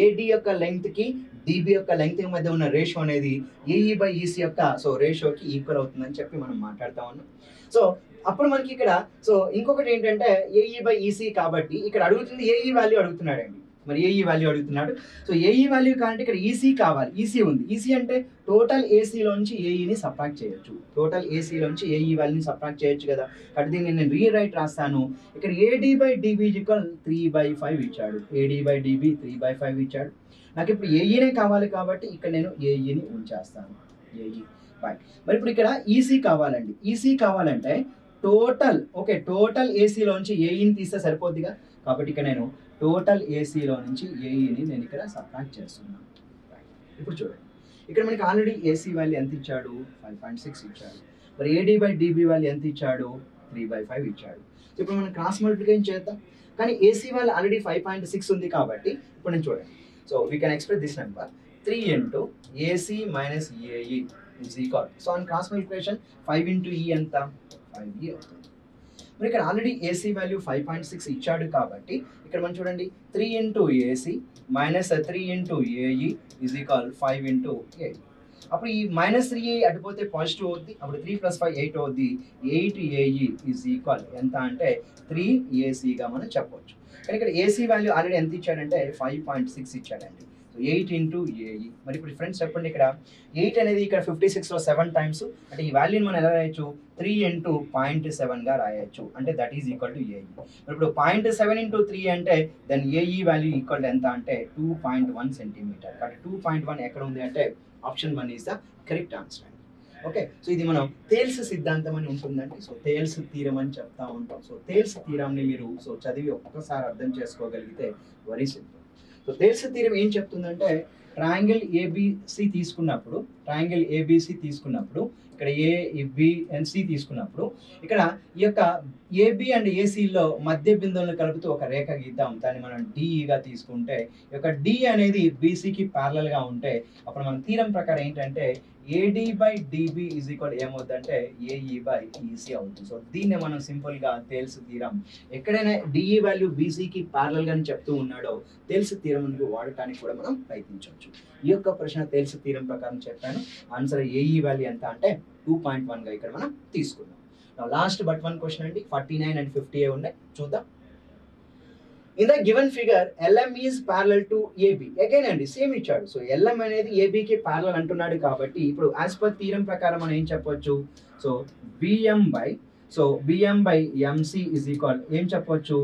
ఏడి యొక్క లెంగ్త్కి డిబి యొక్క లెంగ్త్ మధ్య ఉన్న రేషియో అనేది ఏఈ బై ఈసీ యొక్క సో రేషియోకి ఈక్వల్ అవుతుందని చెప్పి మనం మాట్లాడుతూ ఉన్నాం. సో అప్పుడు మనకి ఇక్కడ సో ఇంకొకటి ఏంటంటే ఏఈ బై ఈసీ కాబట్టి ఇక్కడ అడుగుతుంది ఏఈ వాల్యూ అడుగుతున్నాడండి. మరి ఏఈ వాల్యూ అడుగుతున్నాడు. సో ఏఈ వాల్యూ కావాలంటే ఇక్కడ ఈసీ కావాలి. ఈసీ ఉంది. ఈసీ అంటే టోటల్ ఏసీలోంచి ఏఈని సబ్ట్రాక్ట్ చేయొచ్చు. టోటల్ ఏసీలోంచి ఏఈ వాల్యూని సబ్ట్రాక్ట్ చేయొచ్చు కదా. కాబట్టి దీన్ని నేను రీరైట్ రాస్తాను. ఇక్కడ ఏడి బై డిబి ఈక్వల్ 3/5 ఇచ్చాడు. ఏడి బై డిబి 3/5 ఇచ్చాడు. నాకు ఇప్పుడు ఏఈనే కావాలి కాబట్టి ఇక్కడ నేను ఏఈని ఉంచేస్తాను. ఏఈ బై మరి ఇప్పుడు ఇక్కడ ఈసీ కావాలండి. ఈసీ కావాలంటే టోటల్ ఏసీలోంచి ఏఈని తీస్తే సరిపోద్దిగా. కాబట్టి ఇక్కడ నేను టోటల్ ఏసీలో నుంచి ఏఈని నేను ఇక్కడ సబ్ట్రాక్ట్ చేస్తున్నాను. ఇప్పుడు చూడండి ఇక్కడ మనకి ఆల్రెడీ ఏసీ వాల్యూ ఎంత ఇచ్చాడు 5.6 ఇచ్చాడు. మరి ఏడి బై డిబి వాల్యూ ఎంత ఇచ్చాడు 3/5 ఇచ్చాడు. ఇప్పుడు మనం క్రాస్ మల్టిప్లికేషన్ చేద్దాం. కానీ ఏసీ వాల్యూ ఆల్రెడీ 5.6 ఉంది కాబట్టి ఇప్పుడు నేను చూడండి. So we can express this number 3 into AC minus AE is equal. So on cross multiplication 5 into ఈ ఎంత 5e అవుతుంది. మరి ఇక్కడ ఆల్రెడీ ఏసీ వాల్యూ 5.6 ఇచ్చాడు కాబట్టి ఇక్కడ మనం చూడండి 3 into AC minus 3 into AE is equal 5 into AE. అప్పుడు ఈ -3 అటుపోతే పాజిటివ్ అవుద్ది. అప్పుడు 3 + 5 8 అవుద్ది. 8 ఏఈ ఈజ్ ఈక్వల్ ఎంత అంటే 3 ఏసీగా మనం చెప్పవచ్చు. కానీ ఇక్కడ ఏసీ వాల్యూ ఆల్రెడీ ఎంత ఇచ్చాడంటే 5.6 ఇచ్చాడండి. So 8 into AE. మరి ఇప్పుడు ఫ్రెండ్స్ చెప్పండి ఇక్కడ 8 అనేది ఇక్కడ 56లో 7 టైమ్స్ అంటే ఈ వాల్యూని మనం ఎలా రాయొచ్చు 3 into 0.7గా రాయొచ్చు. అంటే that is equal to AE. మరి ఇప్పుడు 0.7 into 3 అంటే దాని ఏఈ వాల్యూ ఈక్వల్ ఎంత అంటే 2.1 సెంటీమీటర్. కాబట్టి 2.1 ఎక్కడ ఉంది అంటే option 1 is the correct answer. Okay so ఇది మనం తేల్స్ సిద్ధాంతం అని ఉంటుందండి. సో తేల్స్ థీరం అని చెప్తా ఉంటాం. సో తేల్స్ థీరంని మీరు సో చదివి ఒక్కసారి అర్థం చేసుకోగలిగితే very simple. So Thales theorem ఏం చెప్తుందంటే ట్రయాంగిల్ ఏబిసి తీసుకున్నప్పుడు ఇక్కడ ఏబిఎన్సి తీసుకున్నప్పుడు ఇక్కడ ఈ యొక్క ఏబి అండ్ ఏసీలో మధ్య బిందువులను కలుపుతూ ఒక రేఖ గీద్దాం. దాన్ని మనం డిఈగా తీసుకుంటే ఈ యొక్క డి అనేది బీసీకి ప్యారలల్గా ఉంటే అప్పుడు మన థీరం ప్రకారం ఏంటంటే AD by dB is equal ఏమవుతుందంటే ఏఈ బై ఈసీ అవుతుంది. సో దీన్ని మనం సింపుల్గా తేల్స్ థీరం ఎక్కడైనా డిఈ వాల్యూ బీసీకి ప్యారలల్గా చెప్తూ ఉన్నాడో తేల్స్ థీరం వాడటానికి కూడా మనం ప్రయత్నించవచ్చు. ఈ యొక్క ప్రశ్న తేల్స్ థీరం ప్రకారం చెప్పాను. ఆన్సర్ ఏఈ వాల్యూ ఎంత అంటే 2.1గా ఇక్కడ మనం తీసుకున్నాం. లాస్ట్ బట్ వన్ క్వశ్చన్ అండి 49 and 50 ఉన్నాయి చూద్దాం. In the given figure LM is parallel to AB. Again అండి సేమ్ ఇచ్చాడు. సో LM అనేది ఏబికి ప్యారలల్ అంటున్నాడు కాబట్టి ఇప్పుడు యాజ్ పర్ థీరం ప్రకారం మనం ఏం చెప్పొచ్చు so BM by MC is equal ఏం చెప్పొచ్చు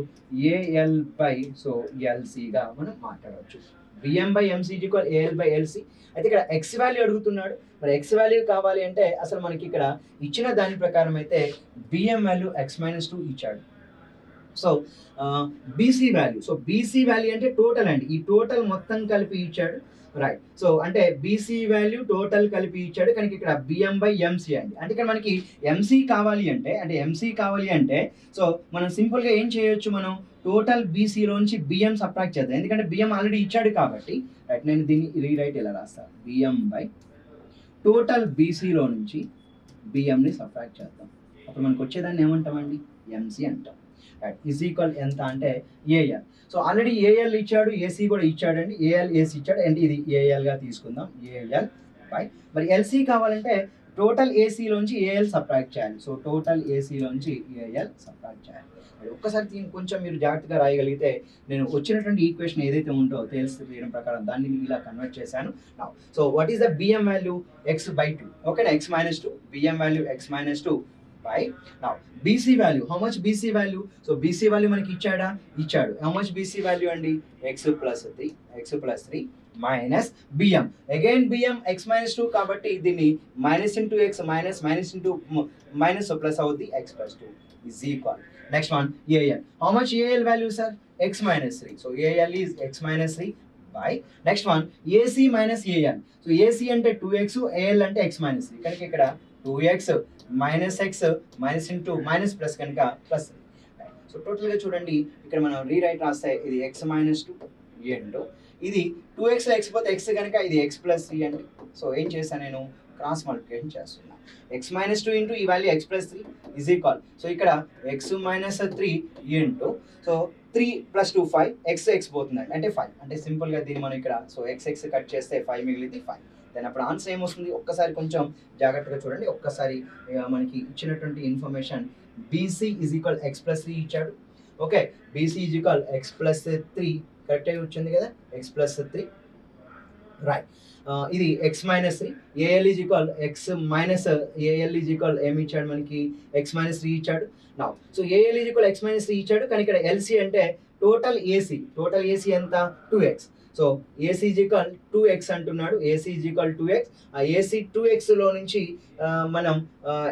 ఏఎల్ బై సో ఎల్సిగా మనం మాట్లాడవచ్చు. BM by MC is equal AL by LC. అయితే ఇక్కడ ఎక్స్ వాల్యూ అడుగుతున్నాడు. మరి ఎక్స్ వాల్యూ కావాలి అంటే అసలు మనకి ఇక్కడ ఇచ్చిన దాని ప్రకారం అయితే బిఎం వాల్యూ x-2 ఇచ్చాడు. సో బీసీ వాల్యూ అంటే టోటల్ అండి. ఈ టోటల్ మొత్తం కలిపి ఇచ్చాడు రైట్. సో అంటే బీసీ వాల్యూ టోటల్ కలిపి ఇచ్చాడు. కానీ ఇక్కడ బిఎం బై ఎంసీ అండి. అంటే ఇక్కడ మనకి ఎంసీ కావాలి అంటే సో మనం సింపుల్గా ఏం చేయొచ్చు మనం టోటల్ బీసీలోంచి బిఎం సబ్ట్రాక్ట్ చేద్దాం. ఎందుకంటే బిఎం ఆల్రెడీ ఇచ్చాడు కాబట్టి రైట్. నేను దీన్ని రీరైట్ ఇలా రాస్తాను బిఎం బై టోటల్ బీసీలో నుంచి బిఎంని సబ్ట్రాక్ట్ చేద్దాం. అప్పుడు మనకు వచ్చేదాన్ని ఏమంటామండి ఎంసీ అంటాం. ఈజ్ ఈక్వల్ ఎంత అంటే ఏఎల్. సో ఆల్రెడీ ఏఎల్ ఇచ్చాడు, ఏసీ కూడా ఇచ్చాడండి. ఏఎల్ ఏసీ ఇచ్చాడు అంటే ఇది ఏఎల్గా తీసుకుందాం. ఏఎల్ బై మరి ఎల్సీ కావాలంటే టోటల్ ఏసీలోంచి ఏఎల్ సబ్ట్రాక్ట్ చేయాలి. సో టోటల్ ఏసీలోంచి ఏఎల్ సబ్ట్రాక్ట్ చేయాలి. ఒక్కసారి దీన్ని కొంచెం మీరు జాగ్రత్తగా రాయగలిగితే నేను వచ్చినటువంటి ఈక్వేషన్ ఏదైతే ఉందో తెలియడం ప్రకారం దాన్ని ఇలా కన్వర్ట్ చేశాను. So what is the BM value x/2 ఓకేనా x-2 BM value x-2 by now BC value. How much BC value? So BC value మనకి ఇచ్చాడు. How much BC value అండి x plus 3 minus BM. Again BM x-2 కాబట్టి దీన్ని minus into x minus into minus plus అవుద్ది x plus 2 is equal. Next one AL. How much AL value sir? x minus 3. So AL is x minus 3 by next one AC minus AN. So AC అంటే 2x, AL అంటే x minus 3. కనుక ఇక్కడ 2x minus x minus into minus plus కనుక plus. So టోటల్గా చూడండి ఇక్కడ మనం rewrite రాస్తే ఇది x-2 ఏంటో ఇది 2x x పోతే x కనుక ఇది x plus 3 అండి. సో ఏం చేశాను నేను క్రాస్ మల్టిప్లికేషన్ చేస్తున్నాం. ఎక్స్ మైనస్ 2 ఇంటూ ఈ value x plus 3 is equal, so ఇక్కడ x minus 3 into, so 3 + 2 5, x పోతుందండి అంటే 5, అంటే సింపుల్గా దీన్ని మనం ఇక్కడ సో ఎక్స్ కట్ చేస్తే 5 మిగిలింది 5. దెన్ అప్పుడు ఆన్సర్ ఏమొస్తుంది ఒక్కసారి కొంచెం జాగ్రత్తగా చూడండి. ఒక్కసారి మనకి ఇచ్చినటువంటి information BC is equal x plus 3 ఇచ్చాడు. Okay, BC is equal x plus 3 correct అయి వచ్చింది కదా, ఎక్స్ ప్లస్ 3 రైట్. ఇది x minus 3, AL is equal x minus, AL is equal ఏమి ఇచ్చాడు మనకి ఎక్స్ మైనస్ 3 ఇచ్చాడు. నా so AL is equal x minus 3 ఇచ్చాడు, కానీ ఇక్కడ ఎల్సీ అంటే టోటల్ ఏసీ ఎంత 2x. So AC is equal 2x అంటున్నాడు, ఏసీ ఈజ్ ఈక్వల్ 2x. ఆ ఏసీ 2xలో నుంచి మనం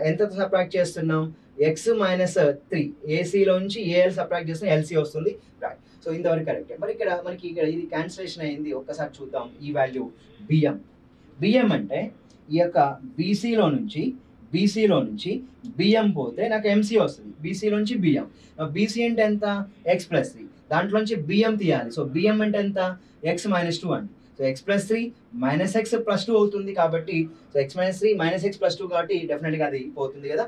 ఎంత సబ్ట్రాక్ట్ చేస్తున్నాం, ఎక్స్ మైనస్ 3, ఏసీలో నుంచి ఏఎల్ సబ్ట్రాక్ట్ చేస్తున్నాం, ఎల్సీ వస్తుంది రైట్. సో ఇంతవరకు కరెక్టే. మరి ఇక్కడ మనకి ఇక్కడ ఇది క్యాన్సిలేషన్ అయింది, ఒక్కసారి చూద్దాం. ఈ వాల్యూ బిఎం అంటే ఈ యొక్క బీసీలో నుంచి బిఎం పోతే నాకు ఎంసీ వస్తుంది, బీసీలోంచి బిఎం. బీసీ అంటే ఎంత ఎక్స్ ప్లస్ 3, దాంట్లోంచి బిఎం తీయాలి. సో బిఎం అంటే ఎంత ఎక్స్ మైనస్ 2 అండి. So X plus 3 minus X plus 2 అవుతుంది కాబట్టి, so X minus 3 minus X plus 2 కాబట్టి డెఫినెట్గా అది పోతుంది కదా.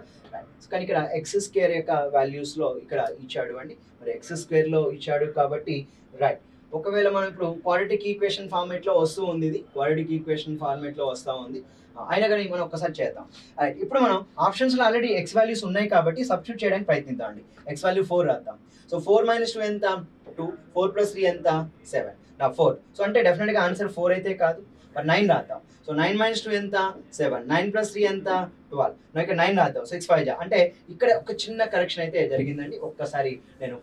కానీ ఇక్కడ ఎక్స్ స్క్వేర్ యొక్క వాల్యూస్లో ఇక్కడ ఇచ్చాడు అండి, మరి ఎక్స్ స్క్వేర్లో ఇచ్చాడు కాబట్టి రైట్. ఒకవేళ మనం ఇప్పుడు క్వాడ్రాటిక్ ఈక్వేషన్ ఫార్మేట్లో వస్తూ ఉంది, ఇది క్వాడ్రాటిక్ ఈక్వేషన్ ఫార్మేట్లో వస్తూ ఉంది, అయినా కానీ మనం ఒక్కసారి చేద్దాం. ఇప్పుడు మనం ఆప్షన్స్లో ఆల్రెడీ ఎక్స్ వాల్యూస్ ఉన్నాయి కాబట్టి సబ్స్టిట్యూట్ చేయడానికి ప్రయత్నిద్దాం అండి. ఎక్స్ వాల్యూ 4 రాద్దాం. సో 4 మైనస్ 2 ఎంత 2, 4 ప్లస్ 3 ఎంత 7, నా 4. సో అంటే డెఫినెట్గా ఆన్సర్ 4 అయితే కాదు, మరి 9 రాద్దాం. సో 9 మైనస్ 2 ఎంత 7, 9 ప్లస్ 3 ఎంత 12, నాకు ఇక్కడ 9 రాద్దాం. 6 5 జా, అంటే ఇక్కడ ఒక చిన్న కరెక్షన్ అయితే జరిగిందండి. ఒక్కసారి నేను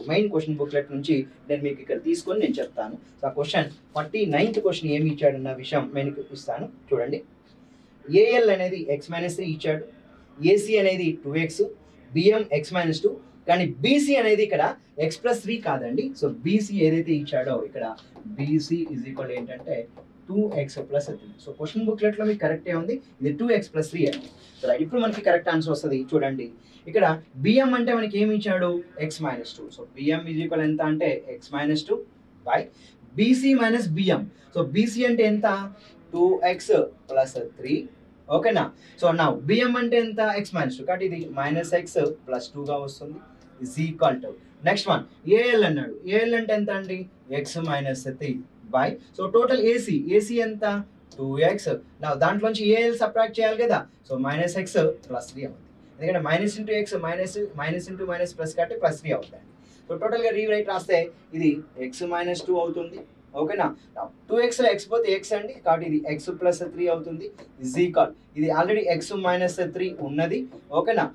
మెయిన్ క్వశ్చన్ బుక్లెట్ నుంచి నేను మీకు ఇక్కడ తీసుకొని నేను చెప్తాను. సో ఆ క్వశ్చన్ 49th క్వశ్చన్ ఏమి ఇచ్చాడన్న విషయం నేను ఇస్తాను చూడండి. ఏఎల్ అనేది ఎక్స్ మైనస్ 3 ఇచ్చాడు, ఏసీ అనేది 2x, బిఎం ఎక్స్ మైనస్ 2, కానీ బీసీ అనేది ఇక్కడ ఎక్స్ ప్లస్ 3 కాదండి. సో బీసీ ఏదైతే ఇచ్చాడో ఇక్కడ బీసీ ఈజ్ ఈక్వల్ ఏంటంటే 2x ప్లస్ 3. సో క్వశ్చన్ బుక్లెట్లో మీకు కరెక్టే ఉంది, ఇది 2x ప్లస్ 3 అండి. సో రైట్, ఇప్పుడు మనకి కరెక్ట్ ఆన్సర్ వస్తుంది చూడండి. ఇక్కడ బిఎం అంటే మనకి ఏమి ఇచ్చాడు X minus 2. So BM is equal ఎంత అంటే X minus 2 by BC minus BM. So BC అంటే ఎంత 2x ప్లస్ 3, ఓకేనా. సో నా బిఎం అంటే ఎంత ఎక్స్ మైనస్ 2 కాబట్టి ఇది మైనస్ ఎక్స్ ప్లస్ 2గా వస్తుంది is equal to next one AL అన్నాడు. ఏఎల్ అంటే ఎంత అండి x minus 3 by, so total AC ఎంత 2x. నా దాంట్లోంచి ఏఎల్ సబ్ట్రాక్ట్ చేయాలి కదా, సో మైనస్ ఎక్స్ ప్లస్ 3 అవుతుంది, ఎందుకంటే minus into X minus into minus plus కాబట్టి ప్లస్ 3 అవుతుంది. సో టోటల్గా రీరైట్ రాస్తే ఇది ఎక్స్ మైనస్ 2 అవుతుంది, ఓకేనా. 2xలో ఎక్స్ పోతే ఎక్స్ అండి కాబట్టి ఇది ఎక్స్ ప్లస్ 3 అవుతుంది ఈజ్ ఈక్వల్, ఇది ఆల్రెడీ ఎక్స్ మైనస్ 3 ఉన్నది, ఓకేనా.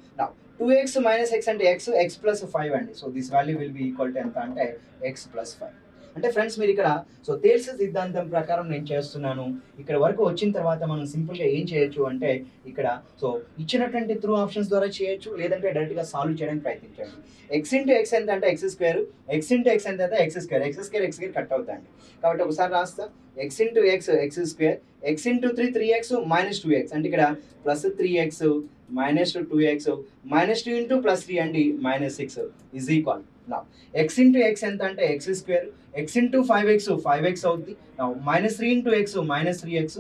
2x మైనస్ ఎక్స్ అంటే ఎక్స్ ప్లస్ 5 అండి. So this value will B equal to ఎంత అంటే ఎక్స్ ప్లస్ 5. అంటే ఫ్రెండ్స్ మీరు ఇక్కడ సో తేల్స్ సిద్ధాంతం ప్రకారం నేను చేస్తున్నాను. ఇక్కడ వరకు వచ్చిన తర్వాత మనం సింపుల్గా ఏం చేయొచ్చు అంటే ఇక్కడ సో ఇచ్చినటువంటి త్రూ ఆప్షన్స్ ద్వారా చేయొచ్చు, లేదంటే డైరెక్ట్గా సాల్వ్ చేయడానికి ప్రయత్నించండి. ఎక్స్ ఇంటూ ఎక్స్ ఎంత అంటే X square, X into X ఎంత అంటే ఎక్స్ స్క్వేర్ కట్ అవుతాయండి. కాబట్టి ఒకసారి రాస్తా X into X square, X into 3x minus 2x అంటే ఇక్కడ plus 3x minus 2x minus 2 into plus 3 అండి మైనస్ 6 ఈజ్ ఈక్వల్. నా ఎక్స్ ఇంటూ ఎక్స్ ఎంత అంటే X square, X into 5x అవుద్ది. నా minus 3 into X minus 3x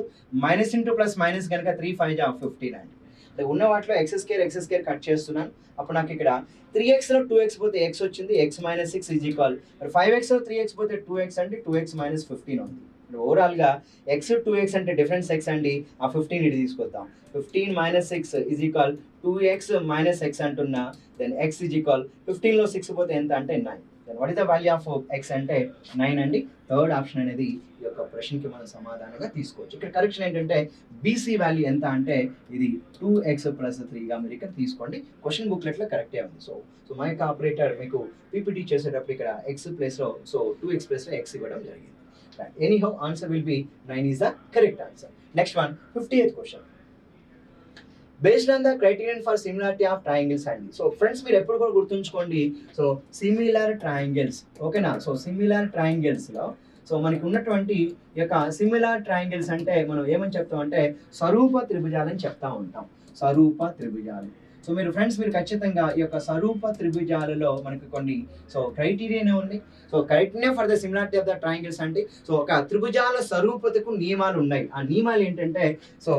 minus into plus minus కనుక 3 5 జా 15 అండి. అంటే ఉన్న వాటిలో ఎక్స్ స్క్వేర్ కట్ చేస్తున్నాను. అప్పుడు నాకు ఇక్కడ 3xలో 2x పోతే x వచ్చింది, x మైనస్ 6 ఈజ్ ఈక్వల్. మరి 5xలో 3x పోతే 2x అంటే 2x మైనస్ 15 ఉంది. ఓవరాల్గా ఎక్స్ 2x అంటే డిఫరెన్స్ x అండి, ఆ 15 ఇటు తీసుకొద్దాం. 15 minus 6 is equal 2x minus x అంటున్నా, దెన్ x ఈజ్ ఈక్వల్ 15లో 6 పోతే ఎంత అంటే 9. Then what is the value of x అంటే 9 అండి. థర్డ్ ఆప్షన్ అనేది ఈ యొక్క ప్రశ్నకి మనం సమాధానంగా తీసుకోవచ్చు. ఇక్కడ కరెక్షన్ ఏంటంటే బీసీ వాల్యూ ఎంత అంటే ఇది 2x ప్లస్ 3గా మీరు ఇక్కడ తీసుకోండి. క్వశ్చన్ బుక్లెట్లో కరెక్టే ఉంది. సో మా యొక్క ఆపరేటర్ మీకు పీపీటీ చేసేటప్పుడు ఇక్కడ x ప్లేస్లో సో 2x ప్లేస్లో x ఇవ్వడం జరిగింది. Anyhow, answer will be 9 is the correct answer. Next one, 50th question. Based on the criterion for similarity of triangles and so friends మీరు ఎప్పుడు కూడా గుర్తుంచుకోండి. సో సిమిలర్ ట్రయాంగిల్స్, ఓకేనా. సో సిమిలర్ ట్రయాంగిల్స్లో సో మనకి ఉన్నటువంటి యొక్క సిమిలర్ ట్రయాంగిల్స్ అంటే మనం ఏమని చెప్తాం అంటే స్వరూప త్రిభుజాలని చెప్తా ఉంటాం. స్వరూప త్రిభుజాలు. సో మీరు ఫ్రెండ్స్ మీరు ఖచ్చితంగా ఈ యొక్క స్వరూప త్రిభుజాలలో మనకి కొన్ని సో క్రైటీరియానే ఉంది. So criteria for the similarity of the triangles అంటే సో ఒక త్రిభుజాల స్వరూపతకు నియమాలు ఉన్నాయి. ఆ నియమాలు ఏంటంటే సో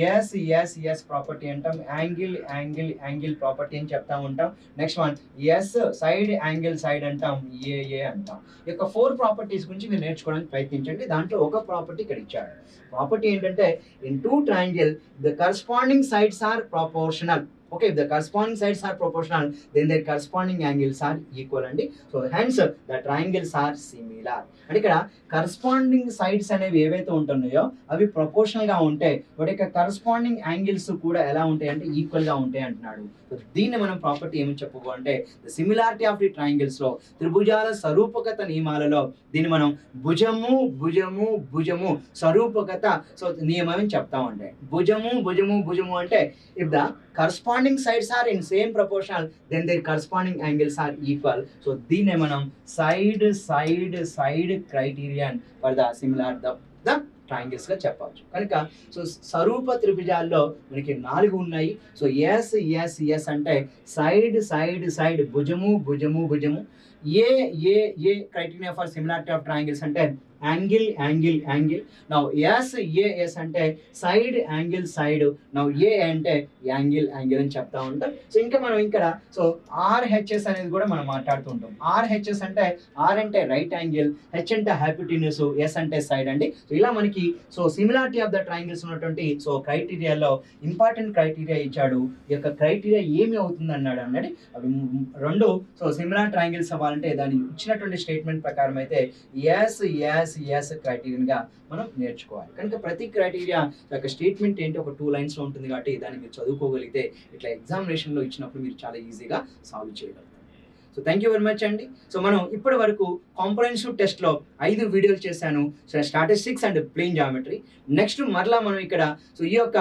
ఎస్ ప్రాపర్టీ అంటాం, యాంగిల్ ప్రాపర్టీ అని చెప్తా ఉంటాం. Next one S side angle side అంటాం, ఏ అంటాం. ఈ యొక్క 4 ప్రాపర్టీస్ గురించి మీరు నేర్చుకోవడానికి ప్రయత్నించండి. దాంట్లో ఒక ప్రాపర్టీ ఇక్కడ ఇచ్చాడు. ప్రాపర్టీ ఏంటంటే in 2 triangle the corresponding sides are proportional. Okay, if the corresponding sides are proportional, then their corresponding angles are equal అండి. So hence the triangles are similar. అంటే ఇక్కడ కరస్పాండింగ్ సైడ్స్ అనేవి ఏవైతే ఉంటున్నాయో అవి ప్రపోర్షనల్ గా ఉంటాయి. వాటి యొక్క కరస్పాండింగ్ యాంగిల్స్ కూడా ఎలా ఉంటాయి అంటే ఈక్వల్ గా ఉంటాయి అంటున్నాడు. సో దీన్ని మనం ప్రాపర్టీ ఏమని చెప్పుకో అంటే the similarity of the triangles లో త్రిభుజాల స్వరూపకత నియమాలలో దీన్ని మనం భుజము స్వరూపకత సో నియమం అని చెప్తామంటే భుజము అంటే if the corresponding sides are in same proportional then their corresponding angles are equal. So దీన్నే మనం side criterion for the similar the triangles గా చెప్పవచ్చు. కనుక సో స్వరూప త్రిభుజాల్లో మనకి 4 ఉన్నాయి. సో ఎస్ అంటే సైడ్ భుజము a criteria for similarity of triangles అంటే యాంగిల్. నౌ ఎస్ అంటే side angle side. Now A అంటే యాంగిల్ అని చెప్తా ఉంటాం. సో ఇంకా మనం ఇక్కడ సో ఆర్హెచ్ఎస్ అనేది కూడా మనం మాట్లాడుతూ ఉంటాం. ఆర్హెచ్ఎస్ అంటే ఆర్ అంటే రైట్ యాంగిల్, హెచ్ అంటే హ్యాపిటిన్యూస్, ఎస్ అంటే సైడ్ అండి. సో ఇలా మనకి so similarity of the triangles ఉన్నటువంటి సో క్రైటీరియాలో ఇంపార్టెంట్ క్రైటీరియా ఇచ్చాడు. ఈ యొక్క క్రైటీరియా ఏమి అవుతుంది అన్నాడు అన్నది అవి 2 సో సిమిలార్ ట్రయాంగిల్స్ అవ్వాలంటే దాని ఇచ్చినటువంటి స్టేట్మెంట్ ప్రకారం అయితే ఎస్ క్రైటీరియన్ గా మనం నేర్చుకోవాలి. కనుక ప్రతి క్రైటీరియా యొక్క స్టేట్మెంట్ ఏంటి ఒక 2 lines లో ఉంటుంది కాబట్టి దాన్ని మీరు చదువుకోగలిగితే ఇట్లా ఎగ్జామినేషన్ లో ఇచ్చినప్పుడు మీరు చాలా ఈజీగా సాల్వ్ చేయగలుగుతారు. So thank you very much అండి. సో మనం ఇప్పటి వరకు కాంప్రహెన్సివ్ టెస్ట్ లో 5 వీడియోలు చేశాను. So statistics and plane geometry. Next మరలా మనం ఇక్కడ సో ఈ యొక్క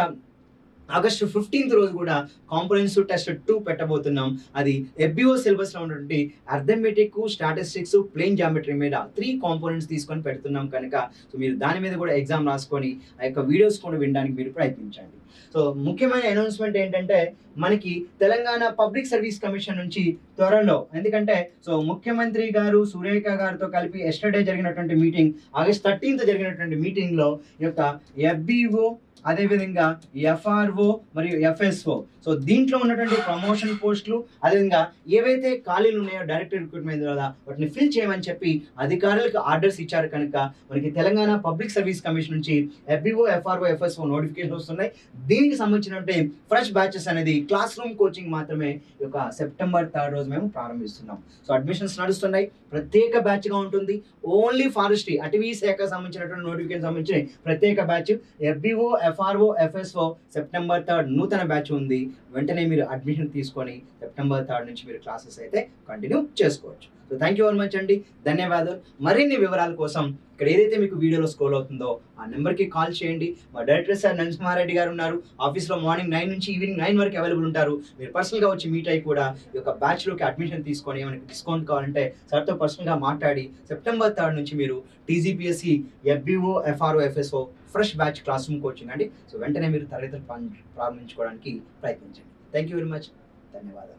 ఆగస్టు 15th రోజు కూడా కాంప్రహెన్సివ్ టెస్ట్ 2 పెట్టబోతున్నాం. అది FBO సిలబస్ లో ఉన్నటువంటి అర్థమెటిక్, స్టాటిస్టిక్స్, ప్లేన్ జామెట్రీ మీద 3 కాంపోనెంట్స్ తీసుకొని పెడుతున్నాం కనుక సో మీరు దాని మీద కూడా ఎగ్జామ్ రాసుకొని ఆ యొక్క వీడియోస్ కూడా వినడానికి మీరు ప్రయత్నించండి. సో ముఖ్యమైన అనౌన్స్మెంట్ ఏంటంటే మనకి తెలంగాణ పబ్లిక్ సర్వీస్ కమిషన్ నుంచి త్వరలో, ఎందుకంటే సో ముఖ్యమంత్రి గారు సురేఖ గారితో కలిపి ఎస్టర్డే జరిగినటువంటి మీటింగ్, ఆగస్ట్ 13th జరిగినటువంటి మీటింగ్ లో ఈ యొక్క FBO అదేవిధంగా FRO మరియు FSO సో దీంట్లో ఉన్నటువంటి ప్రమోషన్ పోస్టులు అదేవిధంగా ఏవైతే ఖాళీలు ఉన్నాయో డైరెక్టర్ రిక్రూట్మెంట్ ద్వారా వాటిని ఫిల్ చేయమని చెప్పి అధికారులకు ఆర్డర్స్ ఇచ్చారు. కనుక మనకి తెలంగాణ పబ్లిక్ సర్వీస్ కమిషన్ నుంచి FBO, FRO, FSO నోటిఫికేషన్ వస్తున్నాయి. దీనికి సంబంధించినటువంటి ఫ్రెష్ బ్యాచెస్ అనేది క్లాస్ రూమ్ కోచింగ్ మాత్రమే ఈ యొక్క September 3rd రోజు మేము ప్రారంభిస్తున్నాం. సో అడ్మిషన్స్ నడుస్తున్నాయి. ప్రత్యేక బ్యాచ్ గా ఉంటుంది. ఓన్లీ ఫారెస్ట్రీ అటవీ శాఖ సంబంధించినటువంటి నోటిఫికేషన్ సంబంధించిన ప్రత్యేక batch FBO, FRO, FSO September 3rd నూతన బ్యాచ్ ఉంది. వెంటనే మీరు అడ్మిషన్ తీసుకొని September 3rd నుంచి మీరు క్లాసెస్ అయితే కంటిన్యూ చేసుకోవచ్చు. So thank you very much అండి. ధన్యవాదాలు. మరిన్ని వివరాల కోసం ఇక్కడ ఏదైతే మీకు వీడియోలో స్క్రోల్ అవుతుందో ఆ నెంబర్కి కాల్ చేయండి. మా డైరెక్టర్ సార్ నరసింహారెడ్డి గారు ఉన్నారు. ఆఫీస్లో మార్నింగ్ 9 నుంచి ఈవినింగ్ 9 వరకు అవైలబుల్ ఉంటారు. మీరు పర్సనల్గా వచ్చి మీట్ అయ్యి కూడా ఈ యొక్క బ్యాచ్లోకి అడ్మిషన్ తీసుకొని ఏమైనా డిస్కౌంట్ కావాలంటే సార్తో పర్సనల్గా మాట్లాడి September 3rd నుంచి మీరు TGPSC, FBO, FRO, FSO fresh batch class room coaching అండి. సో వెంటనే మీరు తరగతులు ప్రారంభించుకోవడానికి ప్రయత్నించండి. Thank you very much. ధన్యవాదాలు.